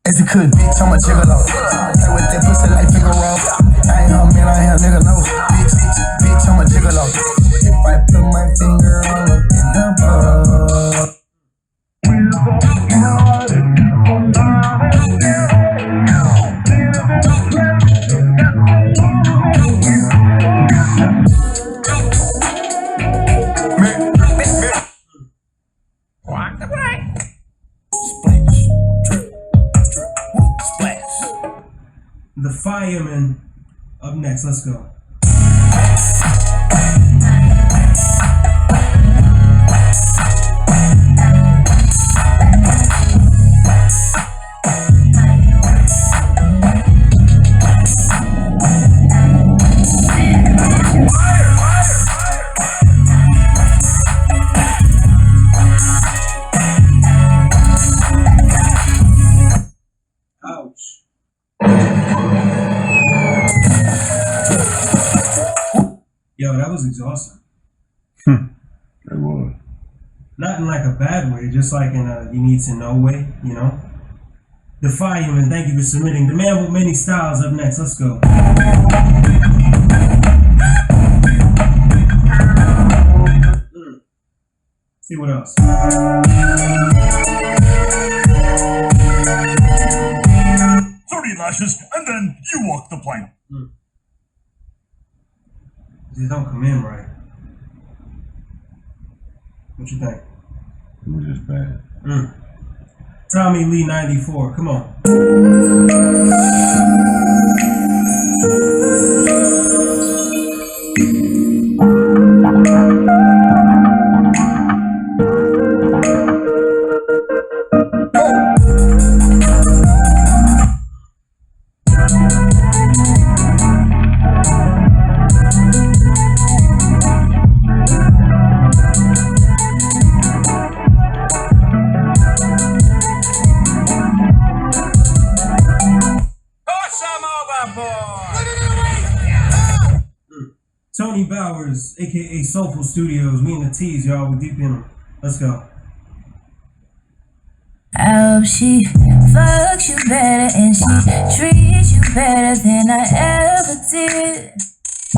If you could, bitch, I'm a gigolo. Play with that pussy like Figaro. I ain't her man, I ain't her nigga, no. Bitch, I'm a gigolo. If I put my finger all up in her butt. The Fireman up next. Let's go. Ouch. Yo, that was exhausting. It was. Not in like a bad way, just like in a you need to know way, you know? The Fireman, thank you for submitting. The Man with Many Styles up next. Let's go. See what else? 30 lashes, and then you walk the plank. These don't come in right. What you think? It was just bad. Tommy Lee 94, come on. Tony Bowers, aka Soulful Studios, me and the T's, y'all, we deep in them. Let's go. I hope she fucks you better and she treats you better than I ever did. I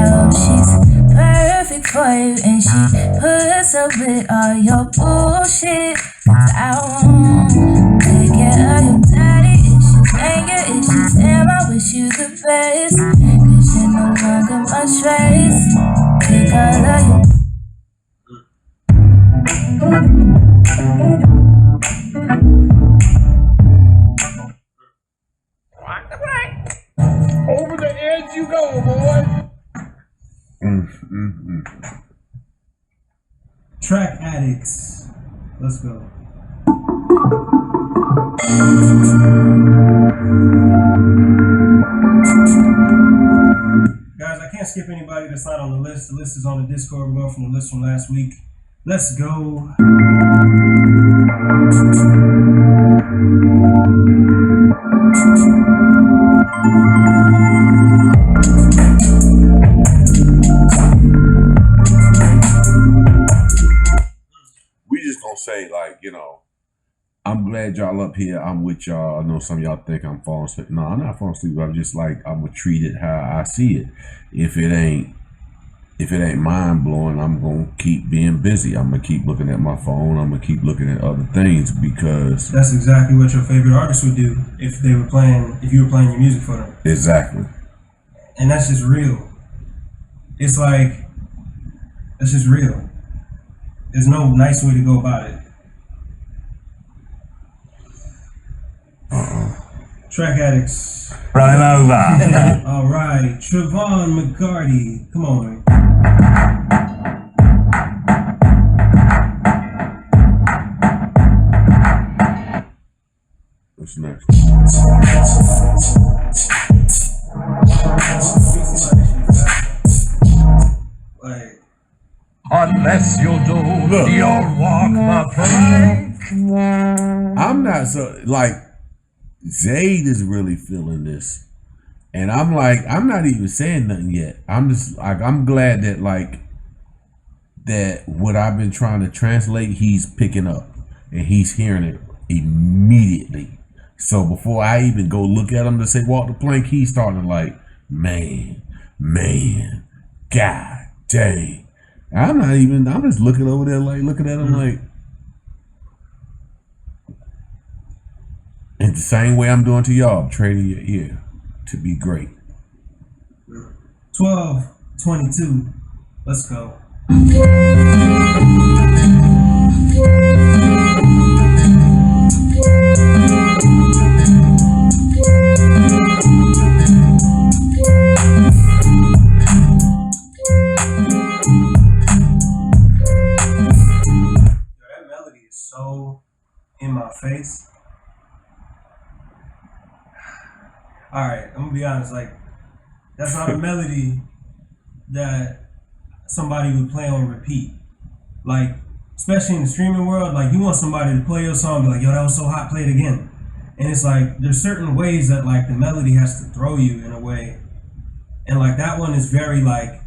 hope she's perfect for you and she puts up with all your bullshit. 'Cause I won't take care of your daddy issues, anger issues. Damn, I wish you the best. 'Cause you're no longer my trace. Take all of you. Over the edge you go, boy. Track Addicts. Let's go. Guys, I can't skip anybody that's not on the list. The list is on the Discord. We're going from the list from last week. Let's go. We just gonna say, like, you know, I'm glad y'all up here. I'm with y'all. I know some of y'all think I'm falling asleep. No, I'm not falling asleep. I'm just like, I'm gonna treat it how I see it. If it ain't mind blowing, I'm gonna keep being busy. I'm gonna keep looking at my phone. I'm gonna keep looking at other things because that's exactly what your favorite artist would do if you were playing your music for them. Exactly. And that's just real. It's like, that's just real. There's no nice way to go about it. Track Addicts. Run over. All right, Trevon McCarty. Come on, man. What's next? Like, Unless you do, you'll walk the plank. I'm not so like Zayd is really feeling this, and I'm like, I'm not even saying nothing yet. I'm just like, I'm glad that like that what I've been trying to translate, he's picking up and he's hearing it immediately. So before I even go look at him to say walk the plank, he's starting like, man, god dang. I'm just looking over there like looking at him like, in the same way I'm doing to y'all, I'm trading your ear to be great. 12:22. Let's go. so in my face. All right, I'm gonna be honest. Like, that's not a melody that somebody would play on repeat. Like, especially in the streaming world, like, you want somebody to play your song, be like, yo, that was so hot, play it again. And it's like, there's certain ways that like the melody has to throw you in a way. And like that one is very like,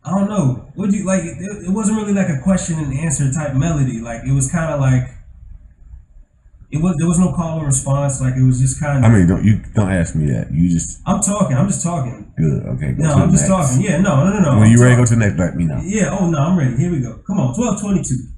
I don't know. Would you like? It wasn't really like a question and answer type melody. Like it was kind of like there was no call and response. Like it was just kind of. I mean, don't ask me that. You just. I'm talking. I'm just talking. Good. Okay. No, I'm just talking. Yeah. No. When you ready to go to the next, let me know. Yeah. Oh no, I'm ready. Here we go. Come on. 12:22.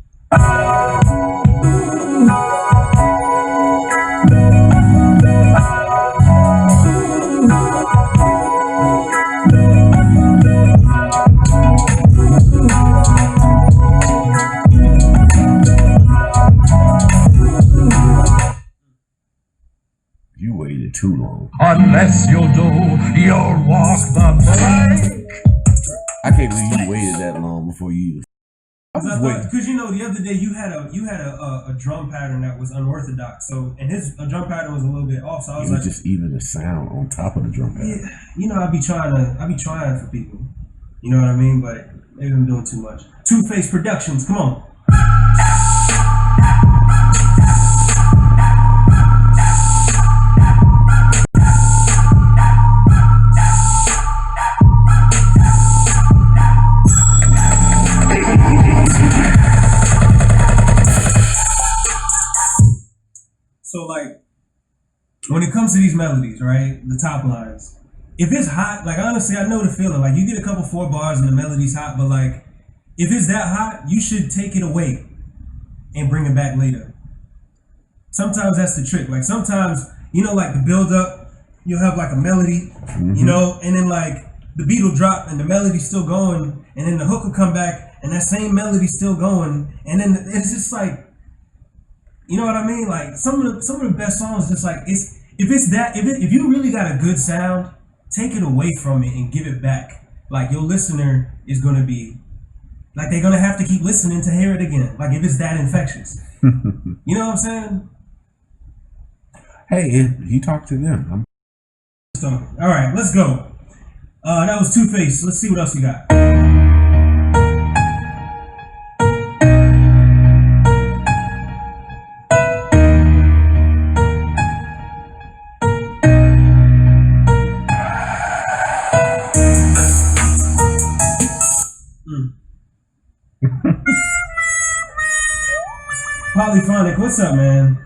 You waited too long. Unless you'll walk the plank. I can't believe you waited that long before you. Because you know the other day you had a drum pattern that was unorthodox. So and his drum pattern was a little bit off. So I was like, just even the sound on top of the drum pattern. Yeah, you know I be trying for people. You know what I mean? But maybe I'm doing too much. Two-Face Productions, come on. So like, when it comes to these melodies, right, the top lines, if it's hot, like honestly, I know the feeling. Like you get a couple 4 bars and the melody's hot, but like, if it's that hot, you should take it away and bring it back later. Sometimes that's the trick. Like sometimes, you know, like the build up, you'll have like a melody, you know, and then like the beat will drop and the melody's still going, and then the hook will come back and that same melody's still going, and then it's just like, you know what I mean? Like some of the best songs, just like if you really got a good sound, take it away from it and give it back. Like your listener is gonna be like, they're gonna have to keep listening to hear it again. Like if it's that infectious, you know what I'm saying? Hey, he talked to them. All right, let's go. That was Two-Face. Let's see what else we got. Polyphonic, what's up, man?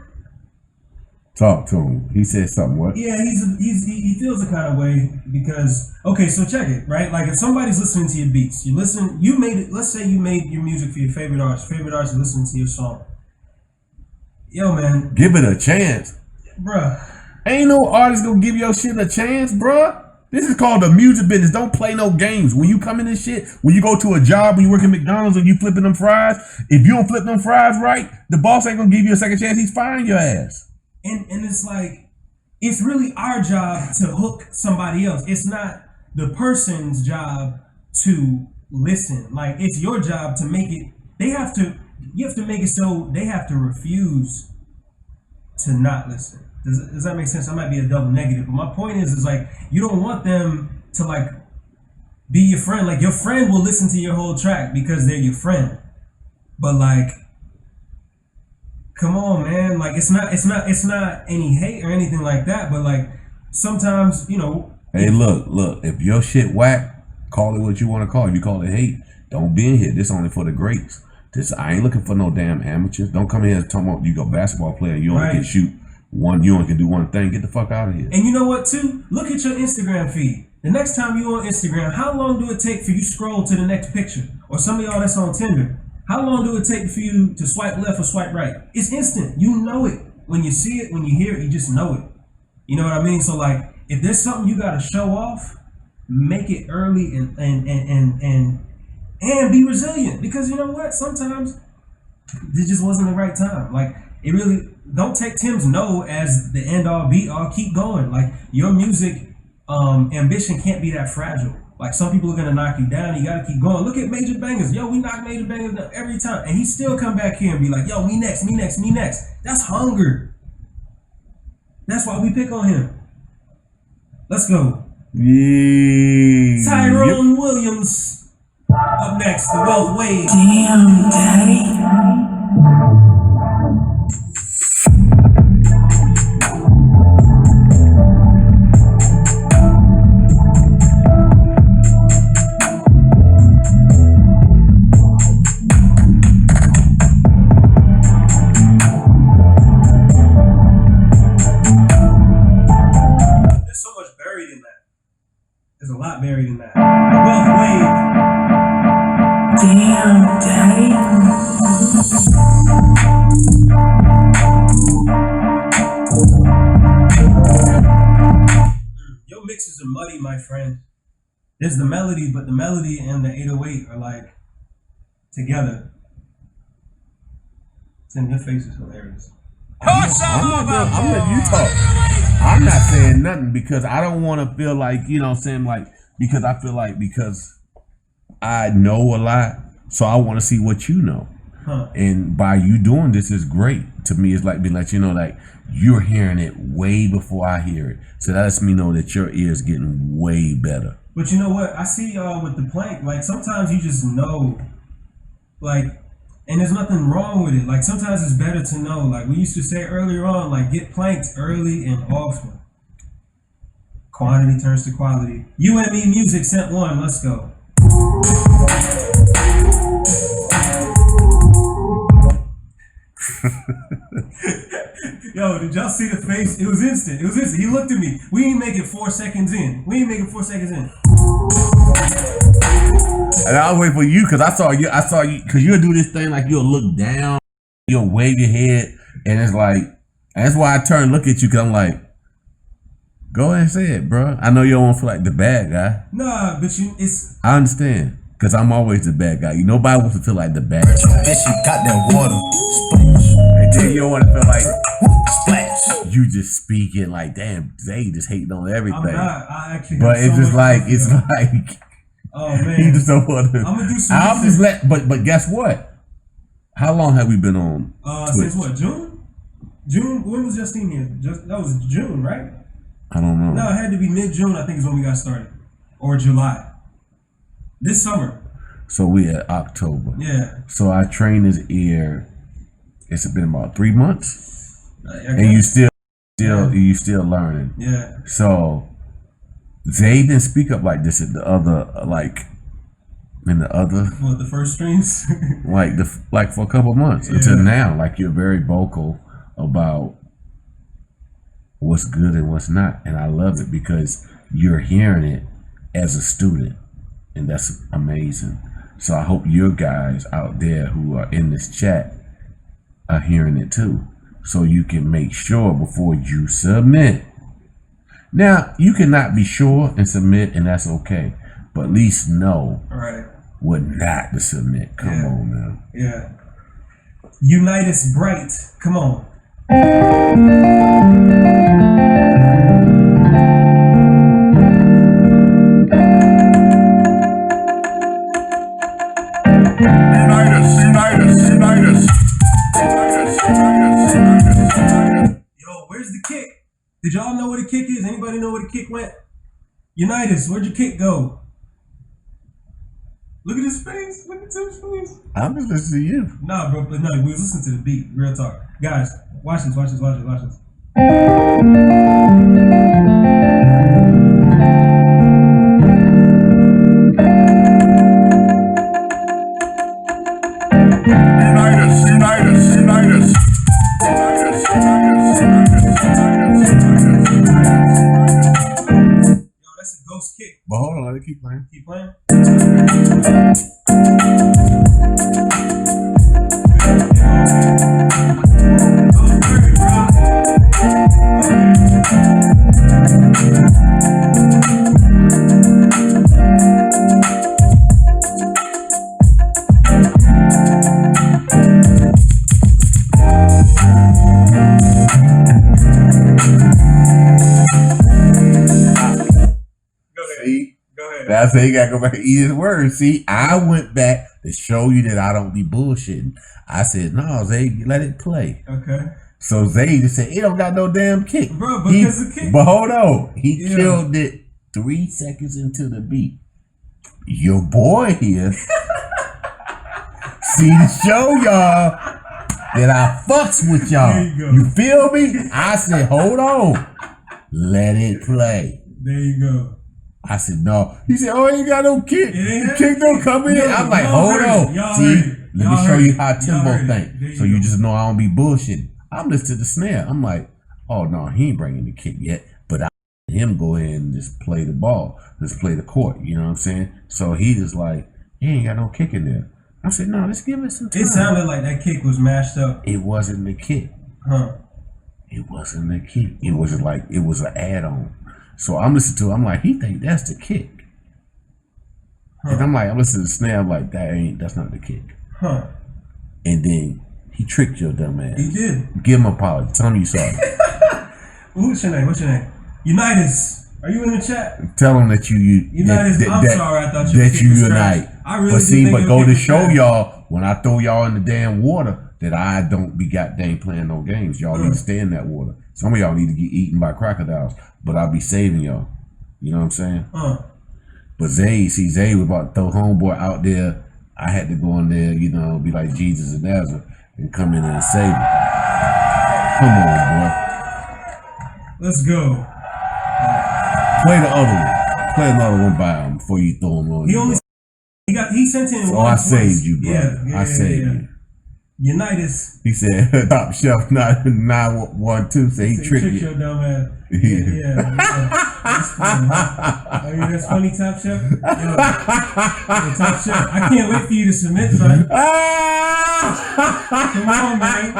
Talk to him. He said something. What? Yeah, he feels a kind of way because, okay, so check it, right? Like if somebody's listening to your beats, you made it. Let's say you made your music for your favorite artist. Favorite artist is listening to your song. Yo, man, give it a chance, bruh. Ain't no artist gonna give your shit a chance, bruh. This is called the music business. Don't play no games. When you come in this shit, when you go to a job, when you work at McDonald's and you flipping them fries, if you don't flip them fries right, the boss ain't gonna give you a second chance. He's firing your ass. And it's like, it's really our job to hook somebody else. It's not the person's job to listen. Like it's your job to make it. You have to make it so they have to refuse to not listen. Does that make sense? That might be a double negative, but my point is like, you don't want them to like be your friend. Like your friend will listen to your whole track because they're your friend. But like, come on, man. Like it's not any hate or anything like that. But like sometimes, you know. Hey, look. If your shit whack, call it what you want to call it. If you call it hate, don't be in here. This only for the greats. I ain't looking for no damn amateurs. Don't come in here and talk about you go basketball player. You only can shoot one. You only can do one thing. Get the fuck out of here. And you know what too? Look at your Instagram feed. The next time you on Instagram, how long do it take for you to scroll to the next picture? Or some of y'all that's on Tinder, how long do it take for you to swipe left or swipe right? It's instant. You know it. When you see it, when you hear it, you just know it. You know what I mean? So like, if there's something you gotta show off, make it early and be resilient. Because you know what? Sometimes it just wasn't the right time. Like it really, don't take Tim's no as the end all be all. Keep going. Like your music ambition can't be that fragile. Like some people are gonna knock you down. You gotta keep going. Look at Major Bangers. Yo, we knock Major Bangers down every time, and he still come back here and be like, "Yo, me next, me next, me next." That's hunger. That's why we pick on him. Let's go. Yeah. Tyrone Williams up next. The Wealth Wave. Damn, daddy. There's a lot buried in that. Wealth Wave. Damn, daddy. Your mixes are muddy, my friend. There's the melody, but the melody and the 808 are like together. It's in your face is hilarious. I'm letting you talk. I'm not saying nothing because I don't want to feel like, you know what I'm saying, like, because I feel like because I know a lot, so I want to see what you know. And by you doing this is great. To me, it's like being like, you know, like you're hearing it way before I hear it. So that lets me know that your ear is getting way better. But you know what? I see with the plank, like sometimes you just know, like, and there's nothing wrong with it. Like sometimes it's better to know. Like we used to say earlier on, like get planked early and often. Quantity turns to quality. UME Music sent one. Let's go. Yo, did y'all see the face? It was instant. It was instant. He looked at me. We ain't make it 4 seconds in. And I'll wait for you because I saw you because you'll do this thing like you'll look down, you'll wave your head, and it's like, and that's why I turn and look at you because I'm like, go ahead and say it, bro. I know you don't want to feel like the bad guy. Nah, but it's. I understand because I'm always the bad guy. Nobody wants to feel like the bad guy. Bitch, you got that water. Splash. And then you don't want to feel like Splash. you just speaking like, damn, they just hating on everything. I'm not. I actually. But it's just like it's like. Oh man, he just don't want to. I'm gonna do some. I'll just let. But guess what? How long have we been on? Since what? June? June. When was Justine here? That was June, right? I don't know. No, it had to be mid-June. I think is when we got started, or July. This summer. So we at October. Yeah. So I trained his ear. It's been about 3 months, and you still learning. Yeah. So. They didn't speak up like this at the other, What, the first streams? like for a couple of months until now. Like you're very vocal about what's good and what's not, and I love it because you're hearing it as a student, and that's amazing. So I hope your guys out there who are in this chat are hearing it too, so you can make sure before you submit. Now, you cannot be sure and submit, and that's okay. But at least know what not to submit. Come on, man. Yeah. Unitas Bright. Come on. Yo, where's the kick? Did y'all know where the kick is? Anybody know where the kick went? Unitas, where'd your kick go? Look at his face. Look at his face. I'm just listening to you. Nah, bro, but no, we was listening to the beat. Real talk. Guys, watch this. Unitas. Yo, that's a ghost kick. But hold on, let it keep playing. Keep playing. I said, he got to go back and eat his words. See, I went back to show you that I don't be bullshitting. I said, no, Zay, let it play. Okay. So Zay just said, it don't got no damn kick. Bro, because the kick. But hold on. He killed it 3 seconds into the beat. Your boy here see to show y'all that I fucks with y'all. You feel me? I said, hold on. Let it play. There you go. I said, no. He said, oh, ain't got no kick. The kick don't come in. I'm like, hold on. See, let me show you how Timbo think. So you just know I don't be bullshitting. I'm listening to the snare. I'm like, oh, no, he ain't bringing the kick yet. But I let him go ahead and just play the ball. Just play the court. You know what I'm saying? So he just like, he ain't got no kick in there. I said, no, let's give it some time. It sounded like that kick was mashed up. It wasn't the kick. Huh. It wasn't the kick. It was like, it was an add-on. So I'm listening to it. I'm like, he think that's the kick. And I'm like, I'm listening to the snare. I'm like, that's not the kick. Huh. And then he tricked your dumb ass. He did. Give him an apology. Tell him you sorry. What's your name? What's your name? Unitas. Are you in the chat? Tell him that you Unitas. I'm sorry. I thought you that you unite. I really but see, but go to show trash. y'all when I throw y'all in the damn water that I don't be goddamn playing no games. Y'all need to stay in that water. Some of y'all need to get eaten by crocodiles, but I'll be saving y'all. You know what I'm saying? But Zay was about to throw homeboy out there. I had to go in there, you know, be like Jesus of Nazareth and come in and save him. Come on, boy. Let's go. Play the other one. Play another one by him before you throw him on. He sent in so one I twice. saved you, bro. Yeah, I saved you. Unitas. He said, top shelf 912, say he tricked you. Your dumb ass. Yeah. That's funny, huh? I mean, that's funny, Top Chef. Yo, Top Chef, I can't wait for you to submit, son. Come on, man.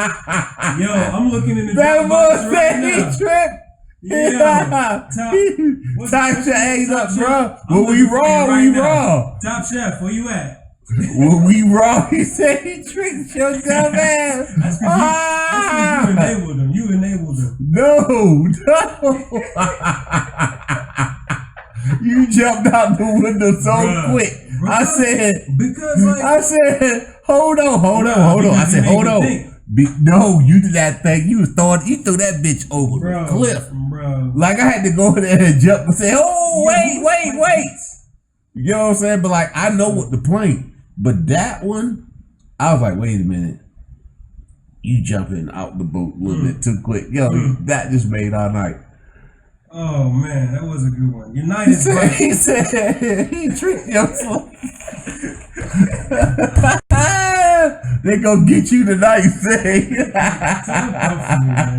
Yo, I'm looking in the Dropbox right now. He tricked. Yeah. Top Chef, hey, up, bro. When we raw, we raw. Top Chef, where you at? When we raw, he said he tricked your dumb ass. That's because you enabled him. You enabled him. No. You jumped out the window so quick. I said, hold on. I said, hold on. No, you did that thing. You threw that bitch over the cliff. Bro. Like I had to go in there and jump and say, oh, wait. You know what I'm saying? But like, I know what the point. But that one, I was like, wait a minute. You jumping out the boat a little bit too quick. Yo, that just made our night. Oh, man, that was a good one. United. He said he tricked yourself. They gonna get you tonight, say.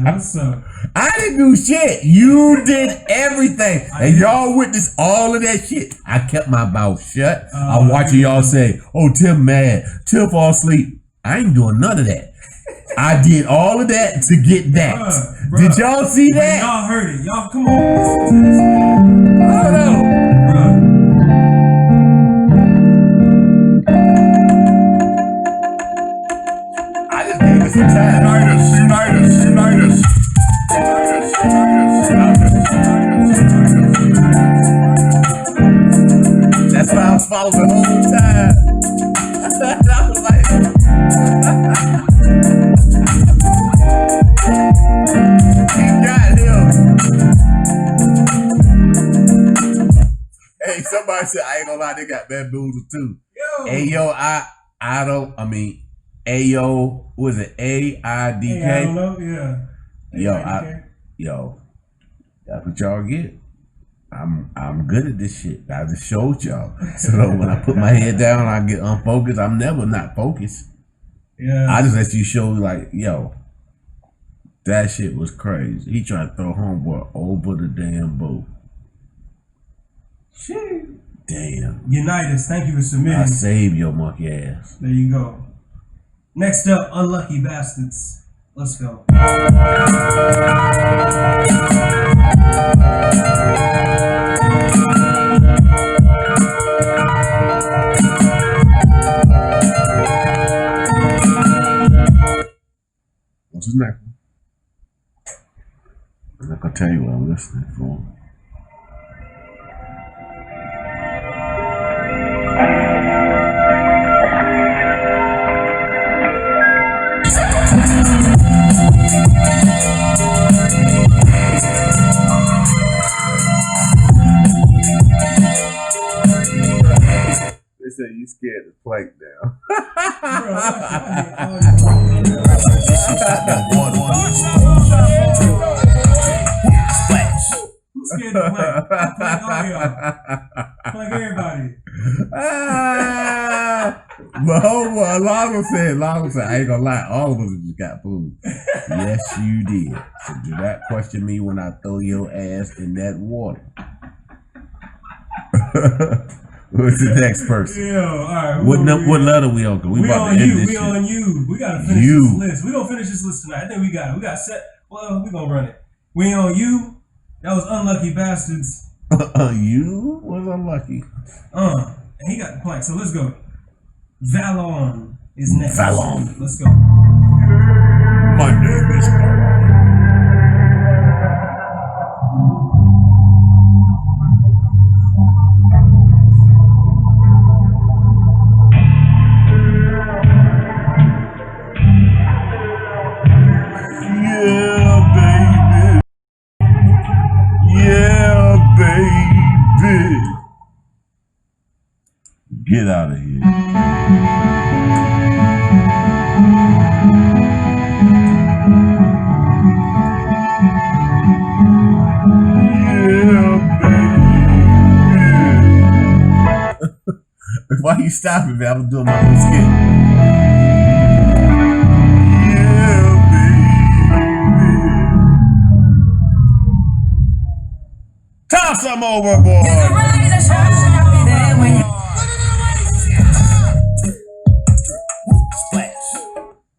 What's up? I didn't do shit. You did everything. And y'all witnessed all of that shit. I kept my mouth shut. I'm watching y'all say, oh, Tim mad. Tim fall asleep. I ain't doing none of that. I did all of that to get that. Bruh. Did y'all see that? Y'all heard it. Y'all, come on. Hold on. I just gave it some time. Unitas. That's why I was following the whole time. I was like, he got him. Hey, somebody said, I ain't gonna lie, they got bamboozled too. Yo. Hey, yo, Ayo, was it AIDK? Hey, I don't know, yeah. Yo, that's what y'all get. I'm good at this shit. I just showed y'all. So when I put my head down, I get unfocused. I'm never not focused. Yeah. I just let you show like, yo, that shit was crazy. He tried to throw homeboy over the damn boat. Shit. Damn. Unitas, thank you for submitting. I saved your monkey ass. There you go. Next up, Unlucky Bastards. Let's go. What's his next one? I'm not gonna tell you what I'm listening for. scared to plank down. Who's scared to plank? Plank all y'all. Plank everybody. But homeboy, Longo said, I ain't gonna lie, all of us just got food. Yes, you did. So do not question me when I throw your ass in that water. Who's the next person? Yeah, all right. What letter we on? We about on to end you. this We shit. on you. We gotta finish this list. We gonna finish this list tonight. I think we got it. We got set. Well, we gonna run it. We on you. That was Unlucky Bastards. You was unlucky. And he got the plank. So let's go. Valon is next. Valon. Let's go. My name is Get out of here. Yeah, baby. Why you stopping me? I was doing my little skit. Yeah, baby. Toss some overboard.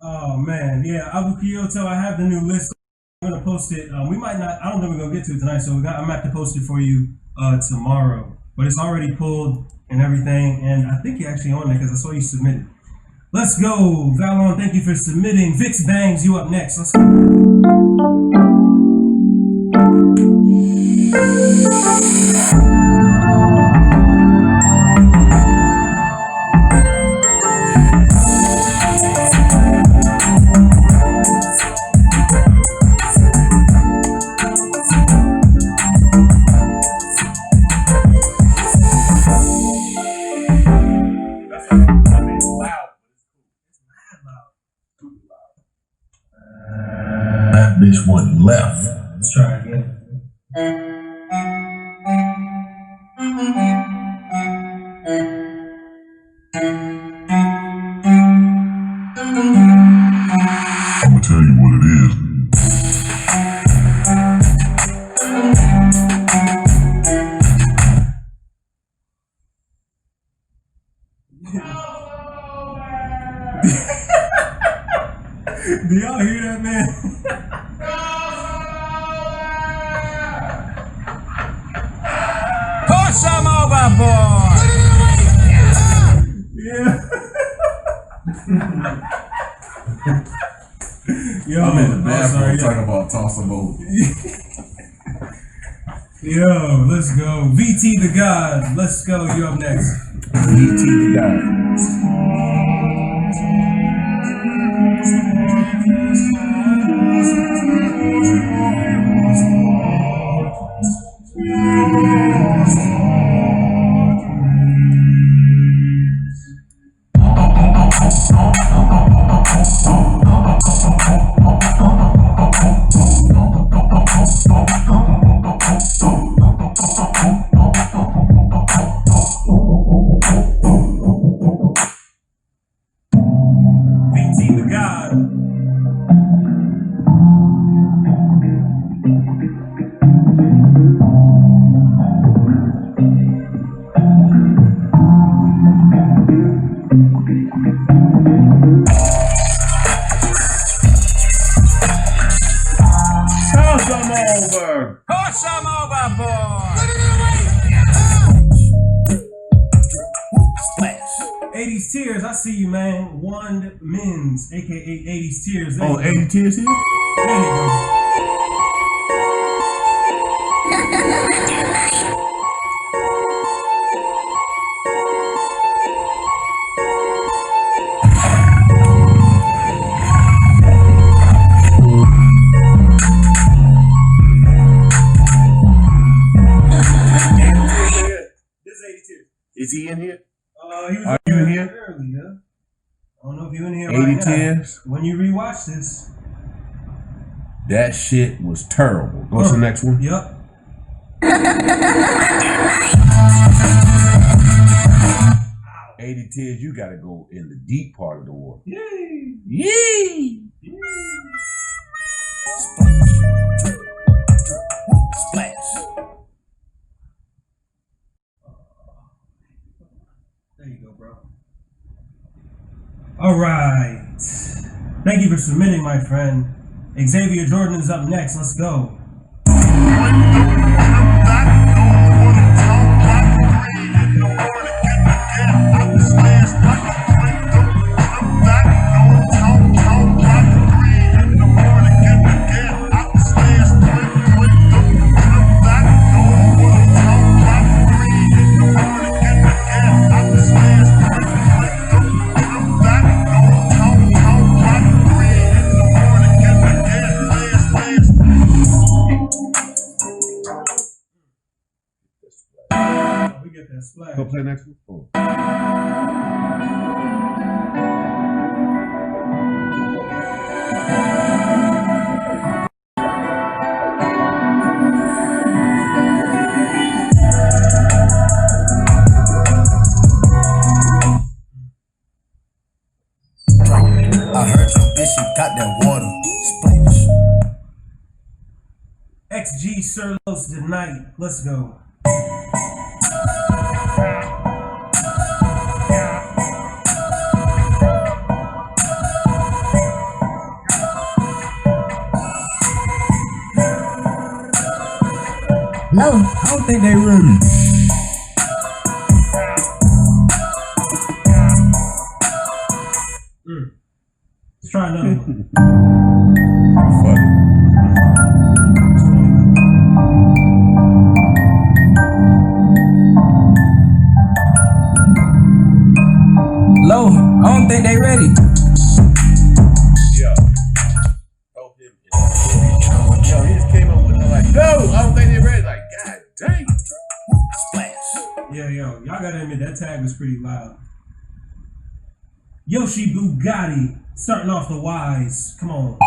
Oh man, yeah, Abu Kyoto, I have the new list. I'm gonna post it. We might not, I don't think we're gonna get to it tonight, so I'm gonna have to post it for you tomorrow. But it's already pulled and everything, and I think you're actually on there because I saw you submit it. Let's go, Valon, thank you for submitting. Vix Bangs, you up next. Let's go. That bitch went left. Let's try it again. I'm gonna tell you what it is. Do y'all hear that, man? Push them overboard! Yeah. Yo, I'm in the bathroom sorry, talking about toss them over. Yo, let's go. VT the God, let's go. You up next. VT the guy. VT the God. Toss them over. Push them overboard! 80s Tears, I see you, man. Wand Mins, aka 80s Tears. There Oh, you go. 80 tears here? There you go. This is 80 Tears. Is he in here? He was Are you in here? early, yeah. I don't know if you're in here 80 right now. tears. When you rewatch this, That shit was terrible. What's the next one? Yep. 80 tears, you gotta go in the deep part of the water. Yay! Yee! Splash. There you go, bro. All right. Thank you for submitting, my friend. Xavier Jordan is up next. Let's go. We get that splash. Go play next one. Oh. I heard your bitch, she got that water. Splash. XG Sirlos tonight. Let's go. No, I don't think they ready. Let's try another one. Fuck it. Low, I don't think they ready. Yeah. Help him. Yo, he just came up with the like, no, I don't think they're ready. Like, god dang. Splash. Yeah, yo, y'all gotta admit that tag was pretty loud. Yoshi Bugatti, starting off the Y's. Come on.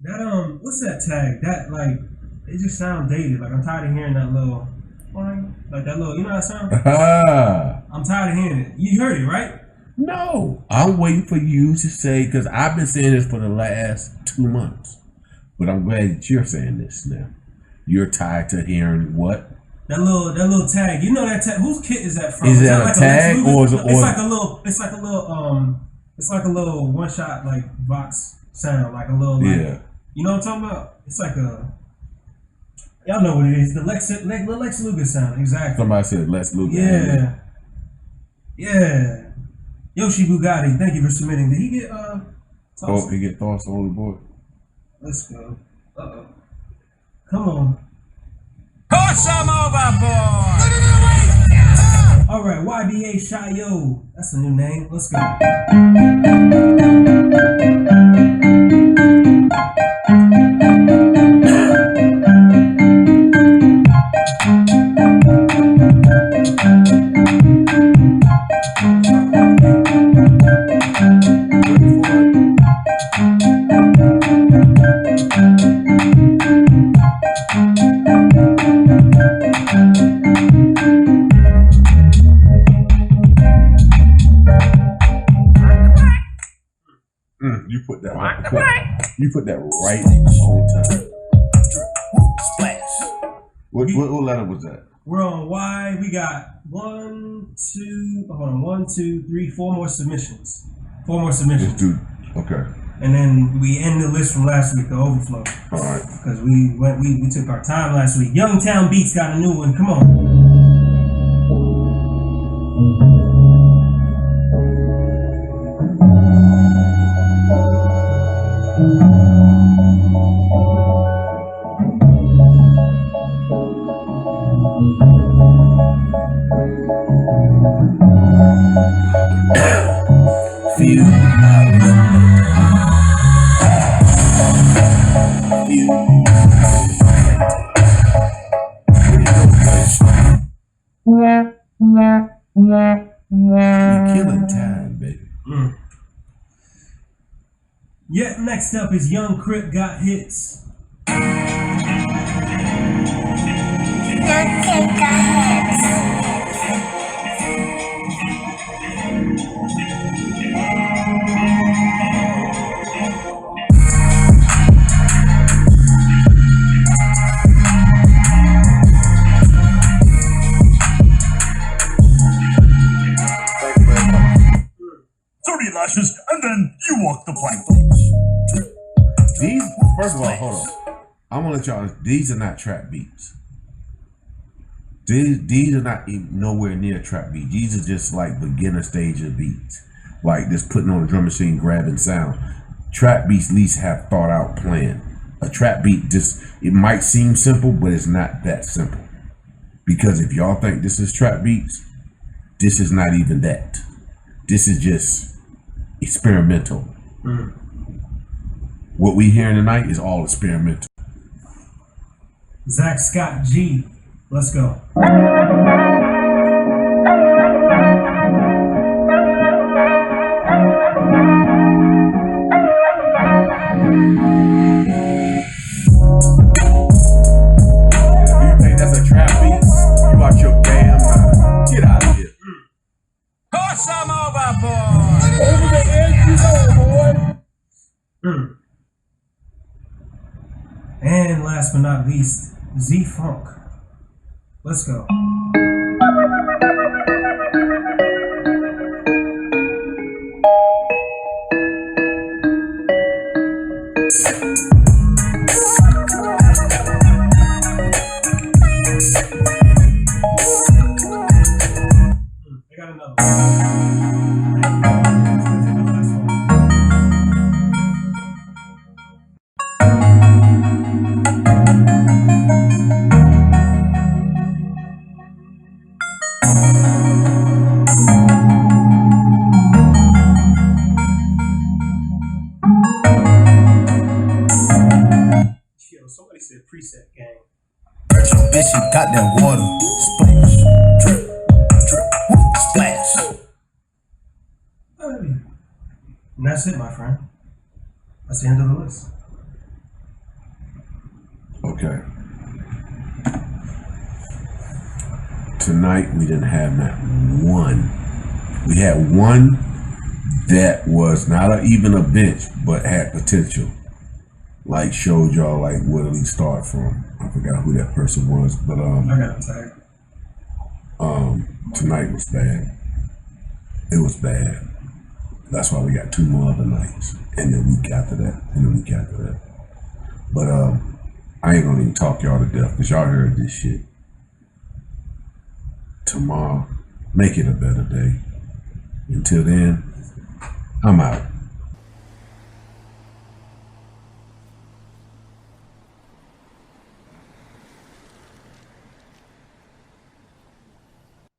That what's that tag? That like, it just sound dated. Like I'm tired of hearing that little, like that little. You know that sound? I'm tired of hearing it. You heard it, right? No, I'm waiting for you to say, because I've been saying this for the last 2 months, but I'm glad that you're saying this now. You're tired to hearing what? That little tag. You know that tag? Whose kit is that from? Is that like a tag or is it? It's like a little one shot like box sound, like a little like, Yeah. You know what I'm talking about? It's like a. Y'all know what it is. The little Lex Luger sound. Exactly. Somebody said, let's look at Yeah. Yeah. Yoshi Bugatti, thank you for submitting. Did he get Oh, he get tossed on the board. Let's go. Uh-oh. Come on. Push him overboard! All right, YBA Shayo. That's a new name. Let's go. You put that right. You put that right on time. Splash. What letter was that? We're on Y. We got 1, 2, 3, 4 more submissions. 4 more submissions. Let's do. Okay. And then we end the list from last week, the overflow. All right. Because we took our time last week. Youngtown Beats got a new one. Come on. You killing time, baby. Yeah, next up is Young Crip Got Hits. Lashes, and then you walk the plank. These, first of all, hold on. I'm gonna let y'all. These are not trap beats. These are not even nowhere near trap beats. These are just like beginner stage of beats, like just putting on a drum machine, grabbing sound. Trap beats at least have thought out plan. A trap beat just, it might seem simple, but it's not that simple. Because if y'all think this is trap beats, this is not even that. This is just experimental. What we hearing tonight is all experimental. Zach Scott G. Let's go. You think that's a trap beat? You out your damn mind. Get out of here. Toss some overboard. Over the edge you go, boy. And last but not least, Z Funk. Let's go. I got another somebody said preset gang. Bitch, she got that water. Splash, drip, drip, whoop, splash. And that's it, my friend. That's the end of the list. Okay. Tonight we didn't have not one. We had one that was not even a bitch, but had potential. Like showed y'all like where did he start from. I forgot who that person was, but I got a tag. Tonight was bad. It was bad. That's why we got two more other nights, and the week after that, and the week after that. But I ain't gonna even talk y'all to death because y'all heard this shit. Tomorrow, make it a better day. Until then, I'm out.